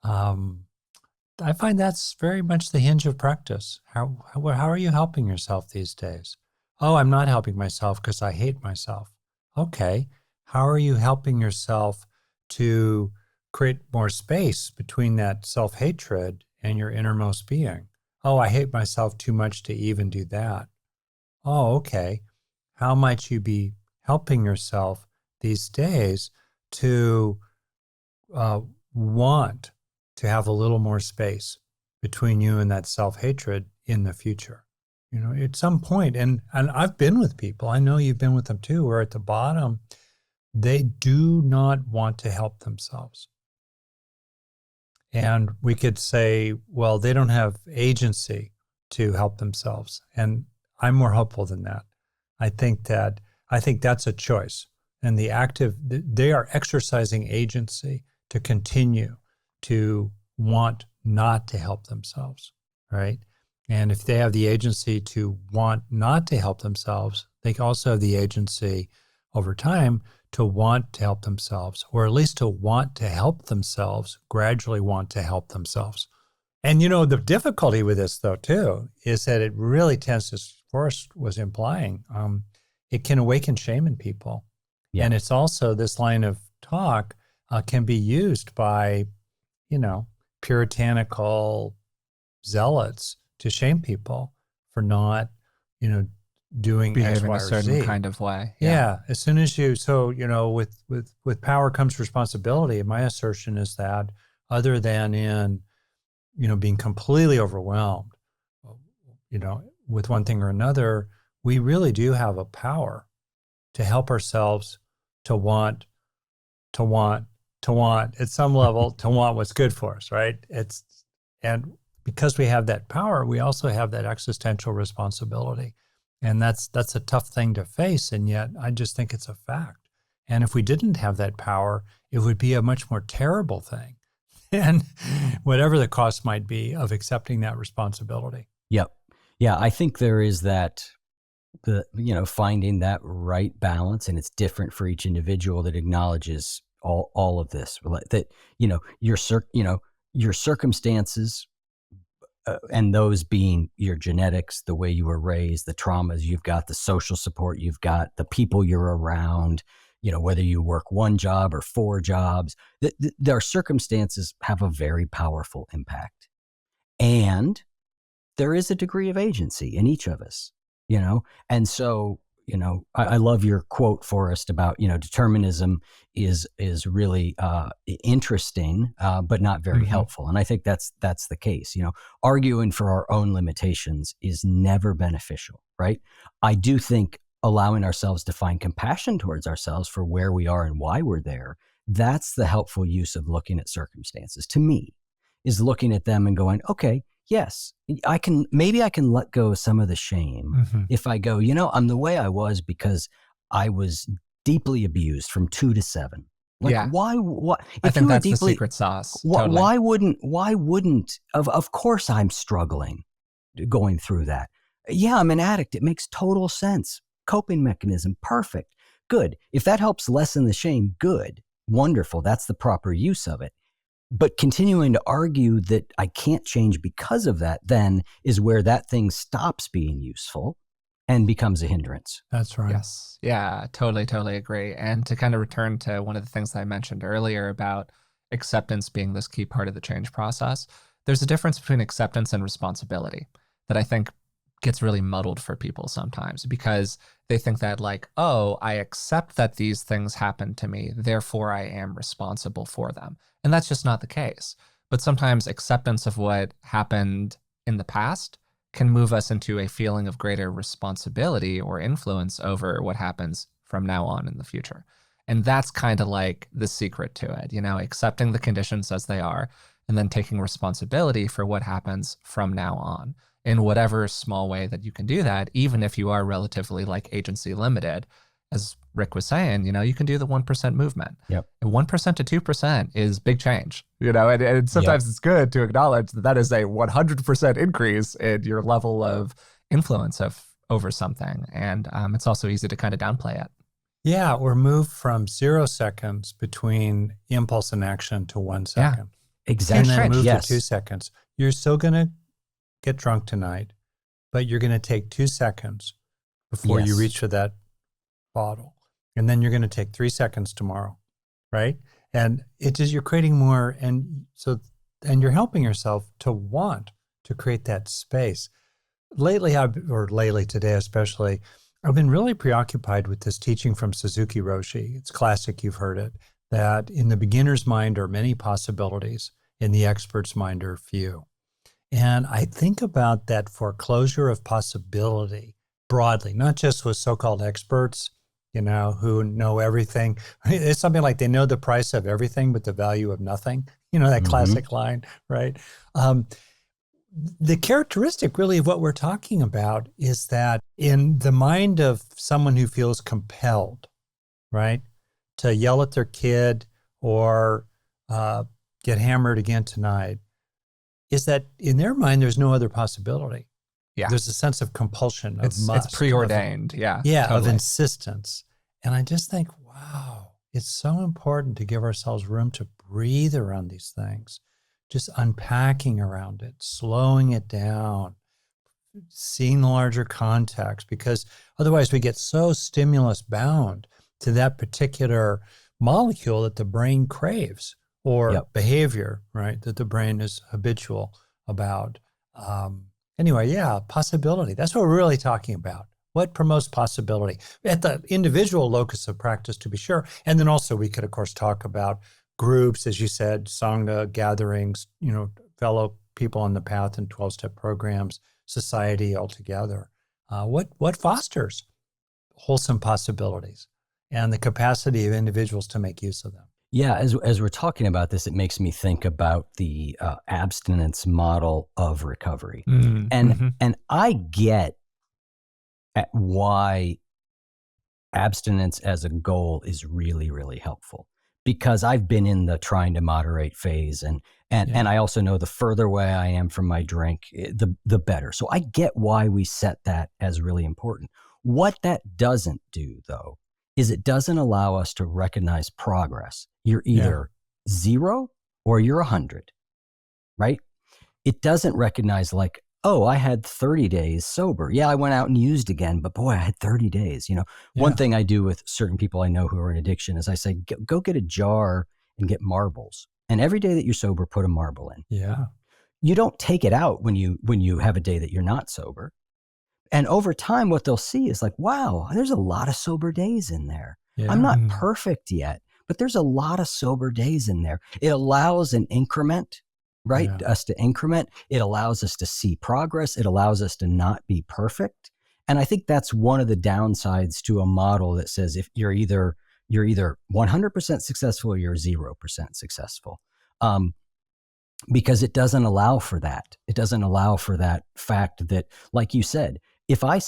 I find that's very much the hinge of practice. How are you helping yourself these days? Oh, I'm not helping myself because I hate myself. Okay. How are you helping yourself to create more space between that self-hatred and your innermost being? Oh, I hate myself too much to even do that. Oh, okay. How might you be helping yourself these days to uh, want to have a little more space between you and that self-hatred in the future? At some point, and I've been with people, I know you've been with them too, where at the bottom, they do not want to help themselves. And we could say, well, they don't have agency to help themselves. And I'm more hopeful than that. I think that's a choice. And they are exercising agency to continue to want not to help themselves, right? And if they have the agency to want not to help themselves, they also have the agency over time to want to help themselves, or at least to want to help themselves, gradually want to help themselves. And the difficulty with this, though, too, is that it really tends to, as Forrest was implying, it can awaken shame in people. Yeah. And it's also, this line of talk can be used by, puritanical zealots to shame people for not, doing X, Behave Y, in a or certain Z. kind of way. Yeah. As soon as with power comes responsibility. My assertion is that other than in, being completely overwhelmed, with one thing or another, we really do have a power to help ourselves to want at some level, to want what's good for us, right? And because we have that power, we also have that existential responsibility. And that's a tough thing to face, and yet I just think it's a fact. And if we didn't have that power, it would be a much more terrible thing, and whatever the cost might be of accepting that responsibility. Yep. Yeah, I think there is that, finding that right balance, and it's different for each individual, that acknowledges all of this. That your circumstances. And those being your genetics, the way you were raised, the traumas you've got, the social support you've got, the people you're around, whether you work one job or 4 jobs, their circumstances have a very powerful impact. And there is a degree of agency in each of us, and so, I love your quote, Forrest, about, determinism is really interesting, but not very helpful. And I think that's the case. Arguing for our own limitations is never beneficial, right? I do think allowing ourselves to find compassion towards ourselves for where we are and why we're there, that's the helpful use of looking at circumstances, to me, is looking at them and going, okay, yes, maybe I can let go of some of the shame if I go, I'm the way I was because I was deeply abused from 2 to 7. Like, yeah. Why? I think that's the secret sauce. Totally. Why wouldn't, of course I'm struggling going through that. Yeah, I'm an addict. It makes total sense. Coping mechanism. Perfect. Good. If that helps lessen the shame, good. Wonderful. That's the proper use of it. But continuing to argue that I can't change because of that then is where that thing stops being useful and becomes a hindrance. That's right. Yes. Yeah, totally agree. And to kind of return to one of the things that I mentioned earlier about acceptance being this key part of the change process, there's a difference between acceptance and responsibility that I think gets really muddled for people sometimes, because they think that, like, oh, I accept that these things happen to me, therefore I am responsible for them. And that's just not the case. But sometimes acceptance of what happened in the past can move us into a feeling of greater responsibility or influence over what happens from now on in the future. And that's kind of like the secret to it, accepting the conditions as they are, and then taking responsibility for what happens from now on, in whatever small way that you can do that, even if you are relatively agency limited. As Rick was saying, you can do the 1% movement. Yep. And 1% to 2% is big change, and sometimes it's good to acknowledge that is a 100% increase in your level of influence over something. And it's also easy to kind of downplay it. Yeah, or move from 0 seconds between impulse and action to 1 second. Exactly. And then strange. move Yes. to 2 seconds. You're still going to get drunk tonight, but you're going to take 2 seconds before you Yes. reach for that bottle. And then you're going to take 3 seconds tomorrow, right? And it is, you're creating more, and you're helping yourself to want to create that space. Lately, today especially, I've been really preoccupied with this teaching from Suzuki Roshi. It's classic, you've heard it, that in the beginner's mind are many possibilities, in the expert's mind are few. And I think about that foreclosure of possibility broadly, not just with so-called experts, who know everything. It's something like they know the price of everything, but the value of nothing. That classic line, right? The characteristic really of what we're talking about is that in the mind of someone who feels compelled, right, to yell at their kid or get hammered again tonight, is that in their mind, there's no other possibility. Yeah. There's a sense of compulsion, of It's must. preordained. Of Totally. insistence. And I just think, wow, it's so important to give ourselves room to breathe around these things, just unpacking around it, slowing it down, seeing the larger context, because otherwise we get so stimulus bound to that particular molecule that the brain craves, or behavior, right, that the brain is habitual about. Possibility. That's what we're really talking about. What promotes possibility at the individual locus of practice, to be sure. And then also we could, of course, talk about groups, as you said, Sangha, gatherings, fellow people on the path and 12-step programs, society altogether. What fosters wholesome possibilities and the capacity of individuals to make use of them? Yeah, as we're talking about this, it makes me think about the abstinence model of recovery, and I get at why abstinence as a goal is really, really helpful, because I've been in the trying to moderate phase, and I also know the further away I am from my drink, the better. So I get why we set that as really important. What that doesn't do, though, is it doesn't allow us to recognize progress. You're either 0 or you're 100, right? It doesn't recognize like, oh, I had 30 days sober. Yeah, I went out and used again, but boy, I had 30 days. One thing I do with certain people I know who are in addiction is I say, go get a jar and get marbles. And every day that you're sober, put a marble in. Yeah. You don't take it out when you have a day that you're not sober. And over time, what they'll see is like, wow, there's a lot of sober days in there. Yeah. I'm not perfect yet, but there's a lot of sober days in there. It allows an increment, right? Us to increment. It allows us to see progress. It allows us to not be perfect. And I think that's one of the downsides to a model that says if you're either 100% successful or you're 0% successful. Because it doesn't allow for that. It doesn't allow for that fact that, like you said, if I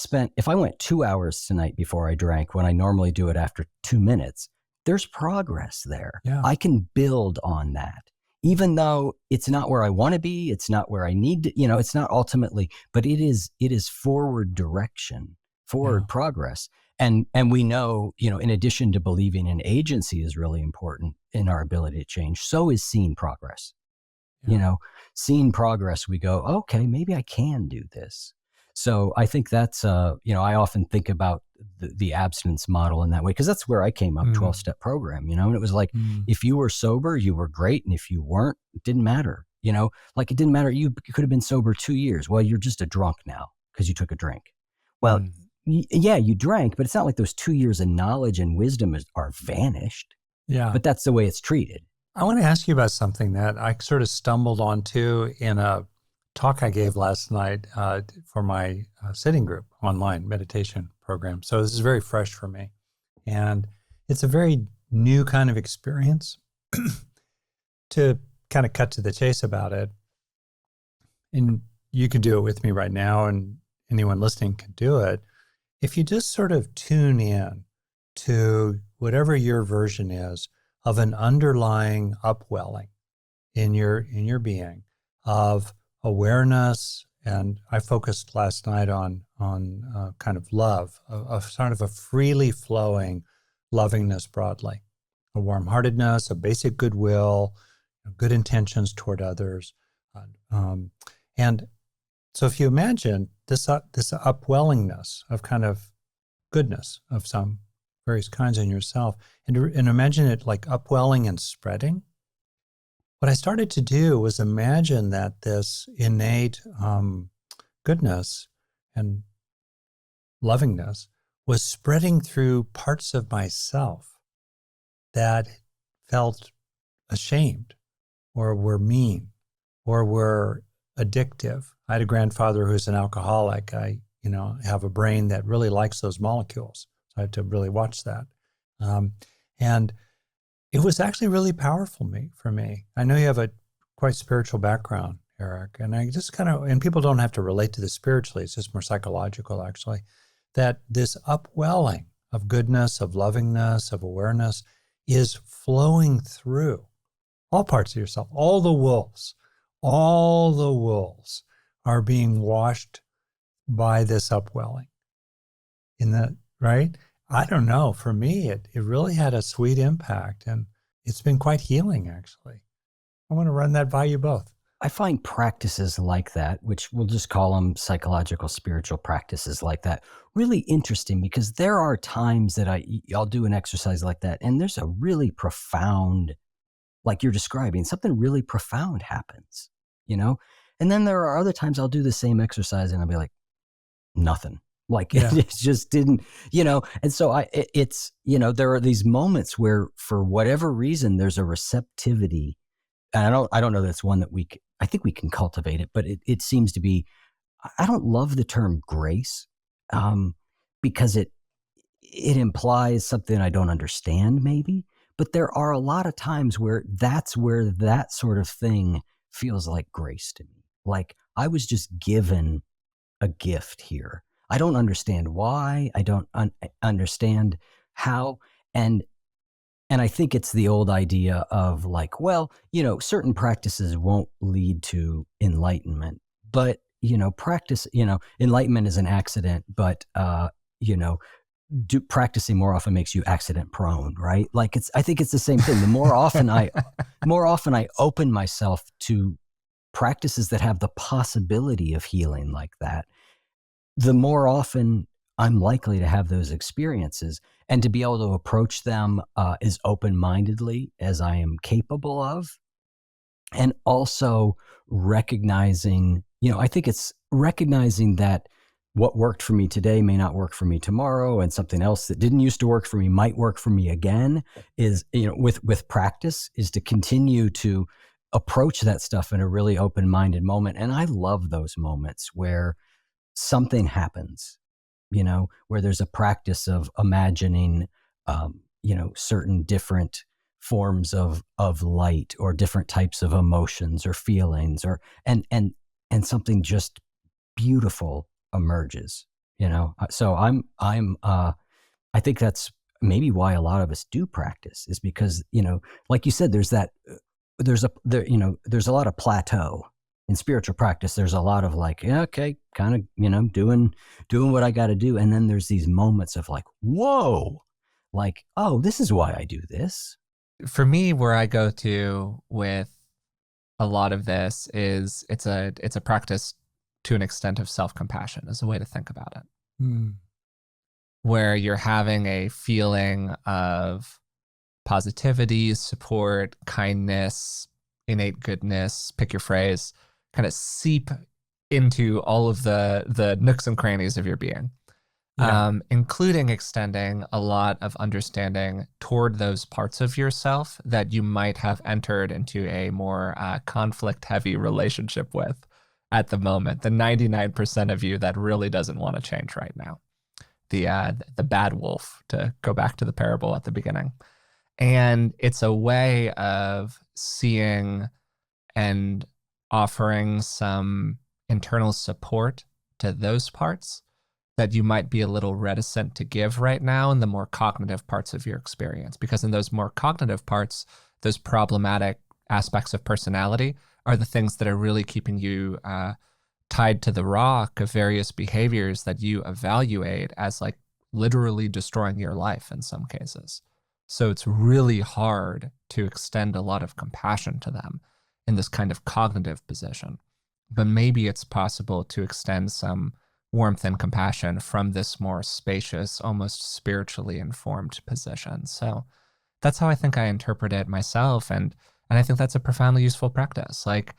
went 2 hours tonight before I drank when I normally do it after 2 minutes, there's progress there. Yeah. I can build on that. Even though it's not where I want to be, it's not where I need to, it's not ultimately, but it is forward direction, forward progress. And we know, in addition to believing in agency is really important in our ability to change, so is seeing progress. Seeing progress, we go, okay, maybe I can do this. So I think that's, I often think about the abstinence model in that way, because that's where I came up, 12-step program, and it was like, if you were sober, you were great. And if you weren't, it didn't matter, like it didn't matter. You could have been sober 2 years. Well, you're just a drunk now because you took a drink. Well, you drank, but it's not like those 2 years of knowledge and wisdom are vanished. Yeah. But that's the way it's treated. I want to ask you about something that I sort of stumbled onto in a talk I gave last night for my sitting group online meditation program. So this is very fresh for me. And it's a very new kind of experience. To kind of cut to the chase about it, and you can do it with me right now, and anyone listening can do it. If you just sort of tune in to whatever your version is of an underlying upwelling in your being of awareness, and I focused last night on kind of love, a sort of a freely flowing lovingness broadly, a warm-heartedness, a basic goodwill, good intentions toward others. And so if you imagine this upwellingness of kind of goodness of some various kinds in yourself, and imagine it like upwelling and spreading, what I started to do was imagine that this innate goodness and lovingness was spreading through parts of myself that felt ashamed or were mean or were addictive. I had a grandfather who's an alcoholic. I have a brain that really likes those molecules. So I had to really watch that. And it was actually really powerful for me. I know you have a quite spiritual background, Eric, and I just and people don't have to relate to this spiritually, it's just more psychological actually, that this upwelling of goodness, of lovingness, of awareness is flowing through all parts of yourself. All the wolves are being washed by this upwelling. Right? I don't know. For me, it really had a sweet impact, and it's been quite healing, actually. I want to run that by you both. I find practices like that, which we'll just call them psychological, spiritual practices like that, really interesting, because there are times that I'll do an exercise like that, and there's a really profound, like you're describing, something really profound happens, And then there are other times I'll do the same exercise and I'll be like, nothing. Like it just didn't, and so there are these moments where for whatever reason, there's a receptivity. And I don't know that it's one that I think we can cultivate it, but it seems to be, I don't love the term grace, because it implies something I don't understand maybe, but there are a lot of times where that sort of thing feels like grace to me. Like I was just given a gift here. I don't understand why. I don't understand how. And I think it's the old idea of like, well, certain practices won't lead to enlightenment, but, practice, enlightenment is an accident, but, practicing more often makes you accident prone, right? Like I think it's the same thing. The more often I open myself to practices that have the possibility of healing like that, the more often I'm likely to have those experiences and to be able to approach them as open-mindedly as I am capable of. And also recognizing, I think it's recognizing that what worked for me today may not work for me tomorrow, and something else that didn't used to work for me might work for me again, is, with practice, is to continue to approach that stuff in a really open-minded moment. And I love those moments where something happens, where there's a practice of imagining, certain different forms of light or different types of emotions or feelings, and something just beautiful emerges, So I think that's maybe why a lot of us do practice, is because, like you said, there's a lot of plateau. In spiritual practice, there's a lot of like, yeah, okay, kind of, doing what I got to do. And then there's these moments of like, whoa, like, oh, this is why I do this. For me, where I go to with a lot of this is it's a practice to an extent of self-compassion, is a way to think about it. Where you're having a feeling of positivity, support, kindness, innate goodness, pick your phrase, kind of seep into all of the nooks and crannies of your being, including extending a lot of understanding toward those parts of yourself that you might have entered into a more conflict-heavy relationship with at the moment, the 99% of you that really doesn't want to change right now, the bad wolf, to go back to the parable at the beginning. And it's a way of seeing and offering some internal support to those parts that you might be a little reticent to give right now in the more cognitive parts of your experience. Because in those more cognitive parts, those problematic aspects of personality are the things that are really keeping you tied to the rock of various behaviors that you evaluate as like literally destroying your life in some cases. So it's really hard to extend a lot of compassion to them in this kind of cognitive position. But maybe it's possible to extend some warmth and compassion from this more spacious, almost spiritually informed position. So that's how I think I interpret it myself. And I think that's a profoundly useful practice. Like,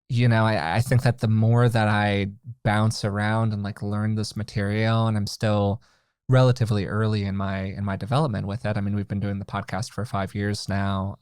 I think that the more that I bounce around and like learn this material, and I'm still relatively early in my development with it. I mean, we've been doing the podcast for 5 years now.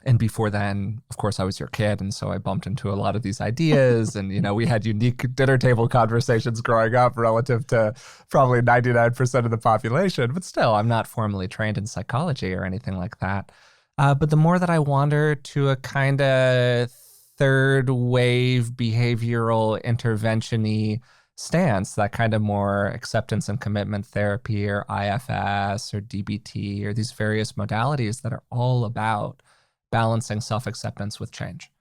And before then, of course, I was your kid. And so I bumped into a lot of these ideas. And, we had unique dinner table conversations growing up relative to probably 99% of the population. But still, I'm not formally trained in psychology or anything like that. But the more that I wander to a kind of third wave behavioral intervention-y stance, that kind of more acceptance and commitment therapy or IFS or DBT or these various modalities that are all about balancing self-acceptance with change,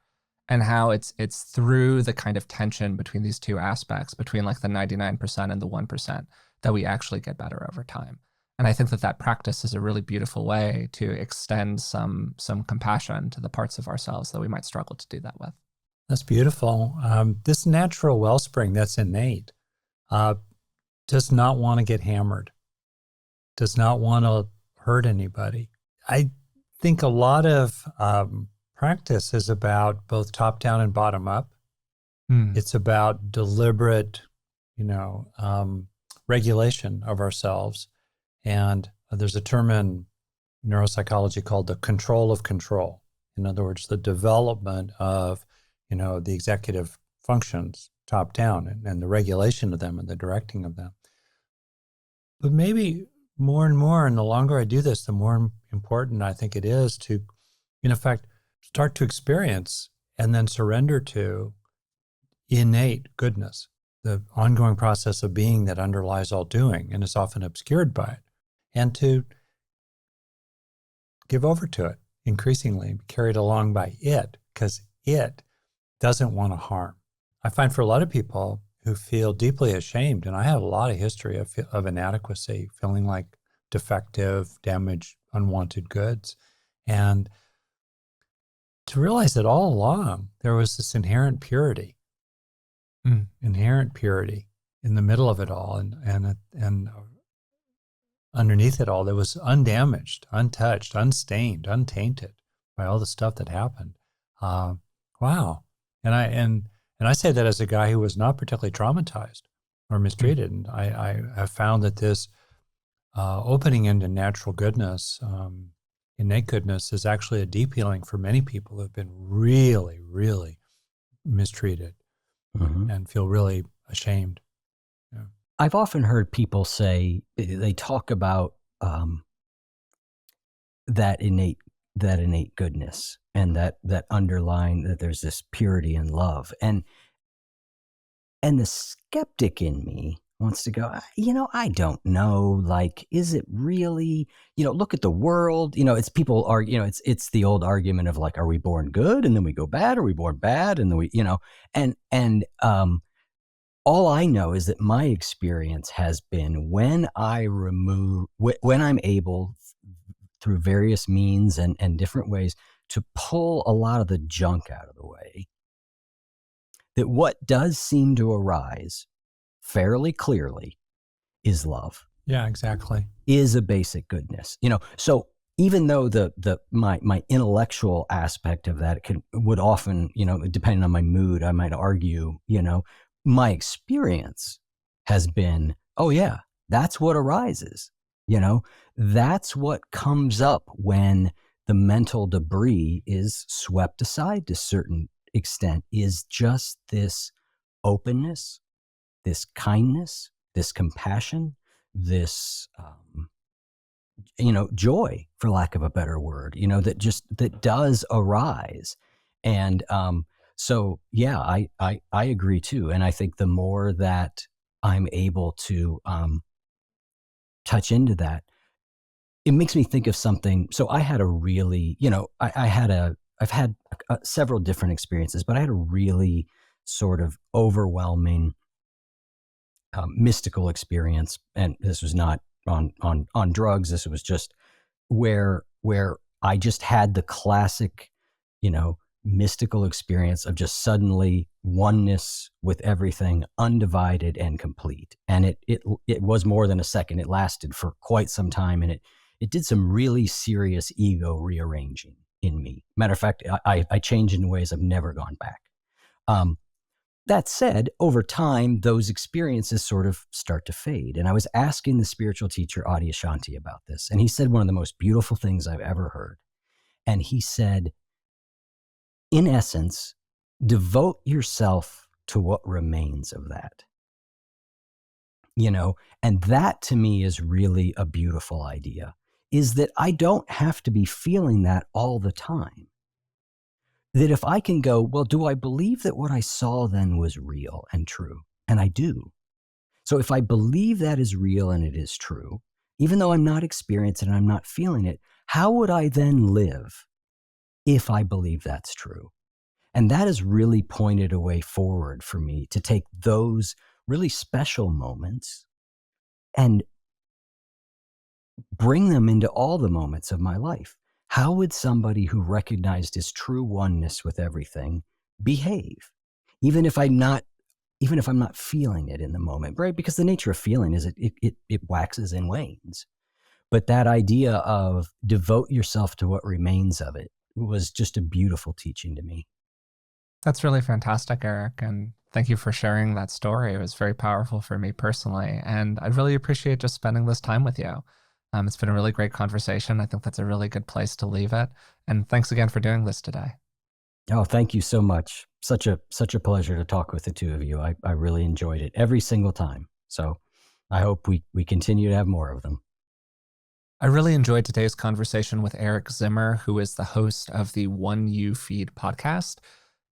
and how it's through the kind of tension between these two aspects, between like the 99% and the 1%, that we actually get better over time. And I think that practice is a really beautiful way to extend some compassion to the parts of ourselves that we might struggle to do that with. That's beautiful. This natural wellspring that's innate does not want to get hammered, does not want to hurt anybody. I think a lot of practice is about both top down and bottom up. It's about deliberate, regulation of ourselves. And there's a term in neuropsychology called the control of control. In other words, the development of, the executive functions top down and the regulation of them and the directing of them. But maybe more and more, and the longer I do this, the more important I think it is to, in effect, start to experience and then surrender to innate goodness, the ongoing process of being that underlies all doing and is often obscured by it, and to give over to it increasingly, carried along by it, because it doesn't want to harm. I find for a lot of people who feel deeply ashamed, and I have a lot of history of inadequacy, feeling like defective, damaged, unwanted goods, and to realize that all along there was this inherent purity in the middle of it all, and underneath it all, that was undamaged, untouched, unstained, untainted by all the stuff that happened. Wow. And I say that as a guy who was not particularly traumatized or mistreated. And I have found that this opening into natural goodness, innate goodness, is actually a deep healing for many people who have been really, really mistreated and feel really ashamed. Yeah. I've often heard people say, they talk about that innate goodness and that underlying, that there's this purity and love. And the skeptic in me wants to go, I don't know, like, is it really, look at the world, it's people are, it's the old argument of like, are we born good and then we go bad? Are we born bad? And then we, and all I know is that my experience has been when I'm able through various means and different ways to pull a lot of the junk out of the way, that what does seem to arise fairly clearly is love. Yeah, exactly. Is a basic goodness. So even though my intellectual aspect of that would often, depending on my mood, I might argue, my experience has been, oh yeah, that's what arises. That's what comes up when the mental debris is swept aside to a certain extent, is just this openness, this kindness, this compassion, this, joy, for lack of a better word, that does arise. And so, yeah, I agree too. And I think the more that I'm able to touch into that, it makes me think of something. So I had a really, I've had several different experiences, but I had a really sort of overwhelming mystical experience. And this was not on drugs. This was just where I just had the classic, mystical experience of just suddenly oneness with everything, undivided and complete. And it was more than a second. It lasted for quite some time, and it did some really serious ego rearranging in me. Matter of fact, I changed in ways I've never gone back. That said, over time, those experiences sort of start to fade. And I was asking the spiritual teacher, Adyashanti, about this. And he said one of the most beautiful things I've ever heard. And he said, in essence, devote yourself to what remains of that. And that to me is really a beautiful idea, is that I don't have to be feeling that all the time. That if I can go, well, do I believe that what I saw then was real and true? And I do. So if I believe that is real and it is true, even though I'm not experiencing it and I'm not feeling it, how would I then live if I believe that's true? And that has really pointed a way forward for me to take those really special moments and bring them into all the moments of my life. How would somebody who recognized his true oneness with everything behave? Even if I'm not feeling it in the moment, right? Because the nature of feeling is it waxes and wanes. But that idea of devote yourself to what remains of it was just a beautiful teaching to me. That's really fantastic, Eric. And thank you for sharing that story. It was very powerful for me personally. And I really appreciate just spending this time with you. It's been a really great conversation. I think that's a really good place to leave it. And thanks again for doing this today. Oh, thank you so much. Such a pleasure to talk with the two of you. I really enjoyed it every single time. So I hope we continue to have more of them. I really enjoyed today's conversation with Eric Zimmer, who is the host of the One You Feed podcast,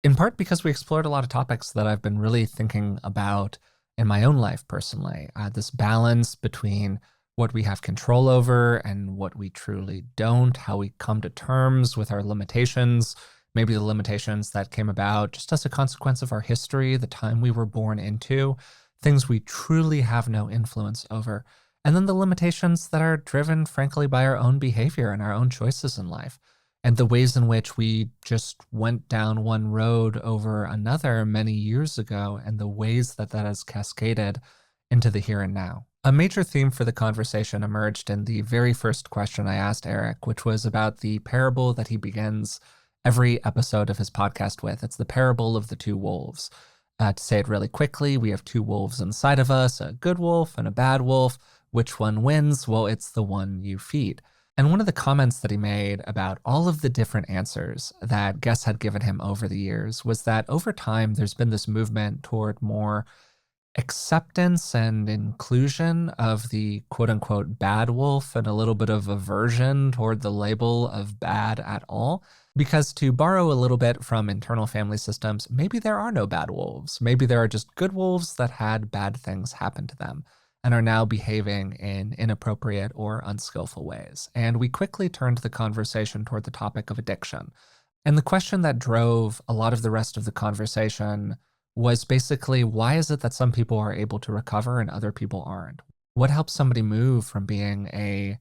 in part because we explored a lot of topics that I've been really thinking about in my own life personally. This balance between what we have control over and what we truly don't, how we come to terms with our limitations, maybe the limitations that came about just as a consequence of our history, the time we were born into, things we truly have no influence over, and then the limitations that are driven, frankly, by our own behavior and our own choices in life, and the ways in which we just went down one road over another many years ago, and the ways that that has cascaded into the here and now. A major theme for the conversation emerged in the very first question I asked Eric, which was about the parable that he begins every episode of his podcast with. It's the parable of the two wolves. To say it really quickly, we have two wolves inside of us, a good wolf and a bad wolf. Which one wins? Well, it's the one you feed. And one of the comments that he made about all of the different answers that guests had given him over the years was that over time, there's been this movement toward more acceptance and inclusion of the quote unquote bad wolf and a little bit of aversion toward the label of bad at all. Because to borrow a little bit from internal family systems, maybe there are no bad wolves. Maybe there are just good wolves that had bad things happen to them and are now behaving in inappropriate or unskillful ways. And we quickly turned the conversation toward the topic of addiction. And the question that drove a lot of the rest of the conversation was basically, why is it that some people are able to recover and other people aren't? What helps somebody move from being a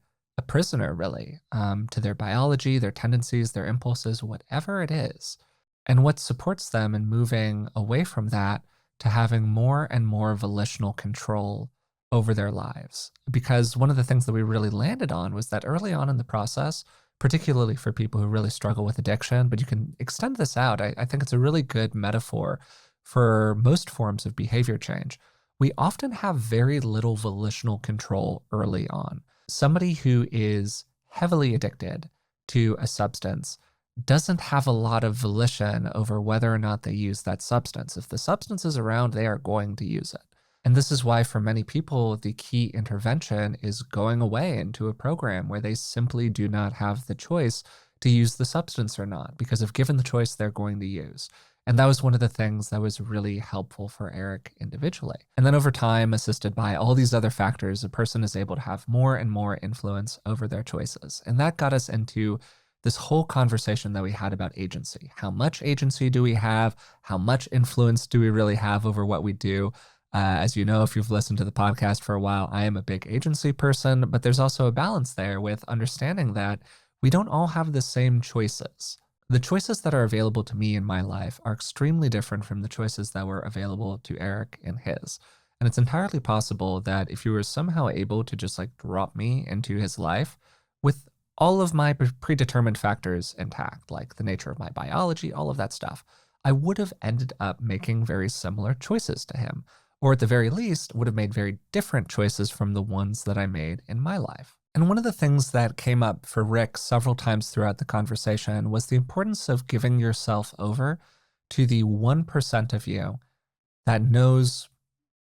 prisoner, really, to their biology, their tendencies, their impulses, whatever it is? And what supports them in moving away from that to having more and more volitional control over their lives? Because one of the things that we really landed on was that early on in the process, particularly for people who really struggle with addiction, but you can extend this out. I think it's a really good metaphor for most forms of behavior change. We often have very little volitional control early on. Somebody who is heavily addicted to a substance doesn't have a lot of volition over whether or not they use that substance. If the substance is around, they are going to use it. And this is why for many people, the key intervention is going away into a program where they simply do not have the choice to use the substance or not, because if given the choice, they're going to use. And that was one of the things that was really helpful for Eric individually. And then over time, assisted by all these other factors, a person is able to have more and more influence over their choices. And that got us into this whole conversation that we had about agency. How much agency do we have? How much influence do we really have over what we do? As you know, if you've listened to the podcast for a while, I am a big agency person, but there's also a balance there with understanding that we don't all have the same choices. The choices that are available to me in my life are extremely different from the choices that were available to Eric in his. And it's entirely possible that if you were somehow able to just like drop me into his life with all of my predetermined factors intact, like the nature of my biology, all of that stuff, I would have ended up making very similar choices to him, or at the very least would have made very different choices from the ones that I made in my life. And one of the things that came up for Rick several times throughout the conversation was the importance of giving yourself over to the 1% of you that knows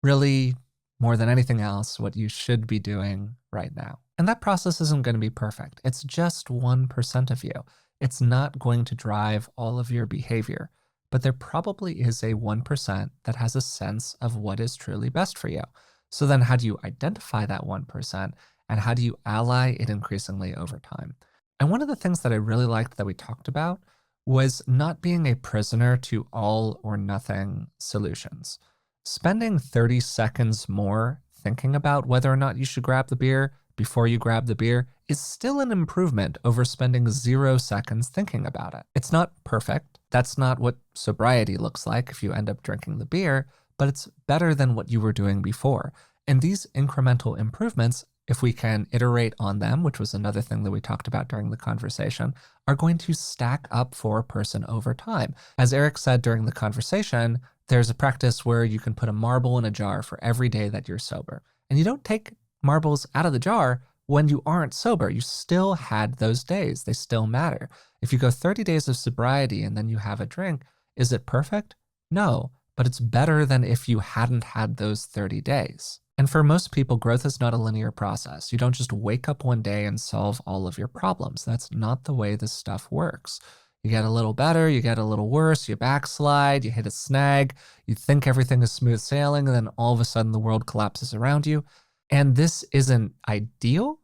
really more than anything else what you should be doing right now. And that process isn't going to be perfect. It's just 1% of you. It's not going to drive all of your behavior, but there probably is a 1% that has a sense of what is truly best for you. So then how do you identify that 1%? And how do you ally it increasingly over time? And one of the things that I really liked that we talked about was not being a prisoner to all or nothing solutions. Spending 30 seconds more thinking about whether or not you should grab the beer before you grab the beer is still an improvement over spending 0 seconds thinking about it. It's not perfect. That's not what sobriety looks like if you end up drinking the beer, but it's better than what you were doing before. And these incremental improvements, if we can iterate on them, which was another thing that we talked about during the conversation, are going to stack up for a person over time. As Eric said during the conversation, there's a practice where you can put a marble in a jar for every day that you're sober. And you don't take marbles out of the jar when you aren't sober. You still had those days. They still matter. If you go 30 days of sobriety and then you have a drink, is it perfect? No, but it's better than if you hadn't had those 30 days. And for most people, growth is not a linear process. You don't just wake up one day and solve all of your problems. That's not the way this stuff works. You get a little better, you get a little worse, you backslide, you hit a snag, you think everything is smooth sailing, and then all of a sudden the world collapses around you. And this isn't ideal,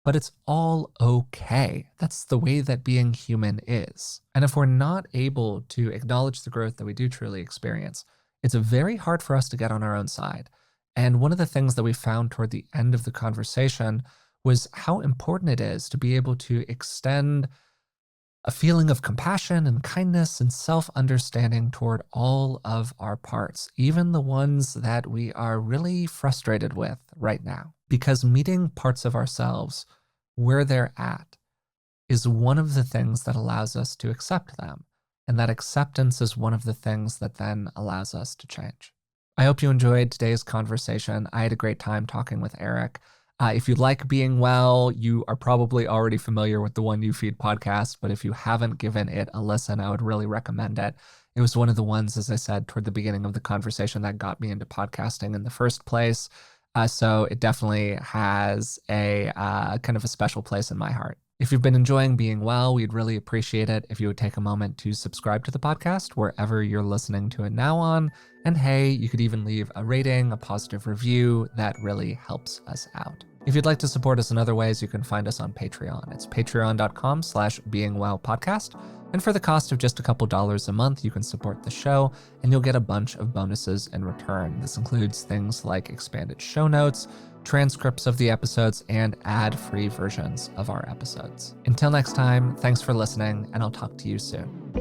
but it's all okay. That's the way that being human is. And if we're not able to acknowledge the growth that we do truly experience, it's very hard for us to get on our own side. And one of the things that we found toward the end of the conversation was how important it is to be able to extend a feeling of compassion and kindness and self-understanding toward all of our parts, even the ones that we are really frustrated with right now. Because meeting parts of ourselves where they're at is one of the things that allows us to accept them. And that acceptance is one of the things that then allows us to change. I hope you enjoyed today's conversation. I had a great time talking with Eric. If you like being well, you are probably already familiar with the One You Feed podcast, but if you haven't given it a listen, I would really recommend it. It was one of the ones, as I said, toward the beginning of the conversation that got me into podcasting in the first place. So it definitely has a kind of a special place in my heart. If you've been enjoying being well, we'd really appreciate it if you would take a moment to subscribe to the podcast wherever you're listening to it now on. And hey, you could even leave a rating, a positive review. That really helps us out. If you'd like to support us in other ways, you can find us on Patreon. It's patreon.com/beingwellpodcast. And for the cost of just a couple dollars a month, you can support the show and you'll get a bunch of bonuses in return. This includes things like expanded show notes, transcripts of the episodes, and ad-free versions of our episodes. Until next time, thanks for listening, and I'll talk to you soon.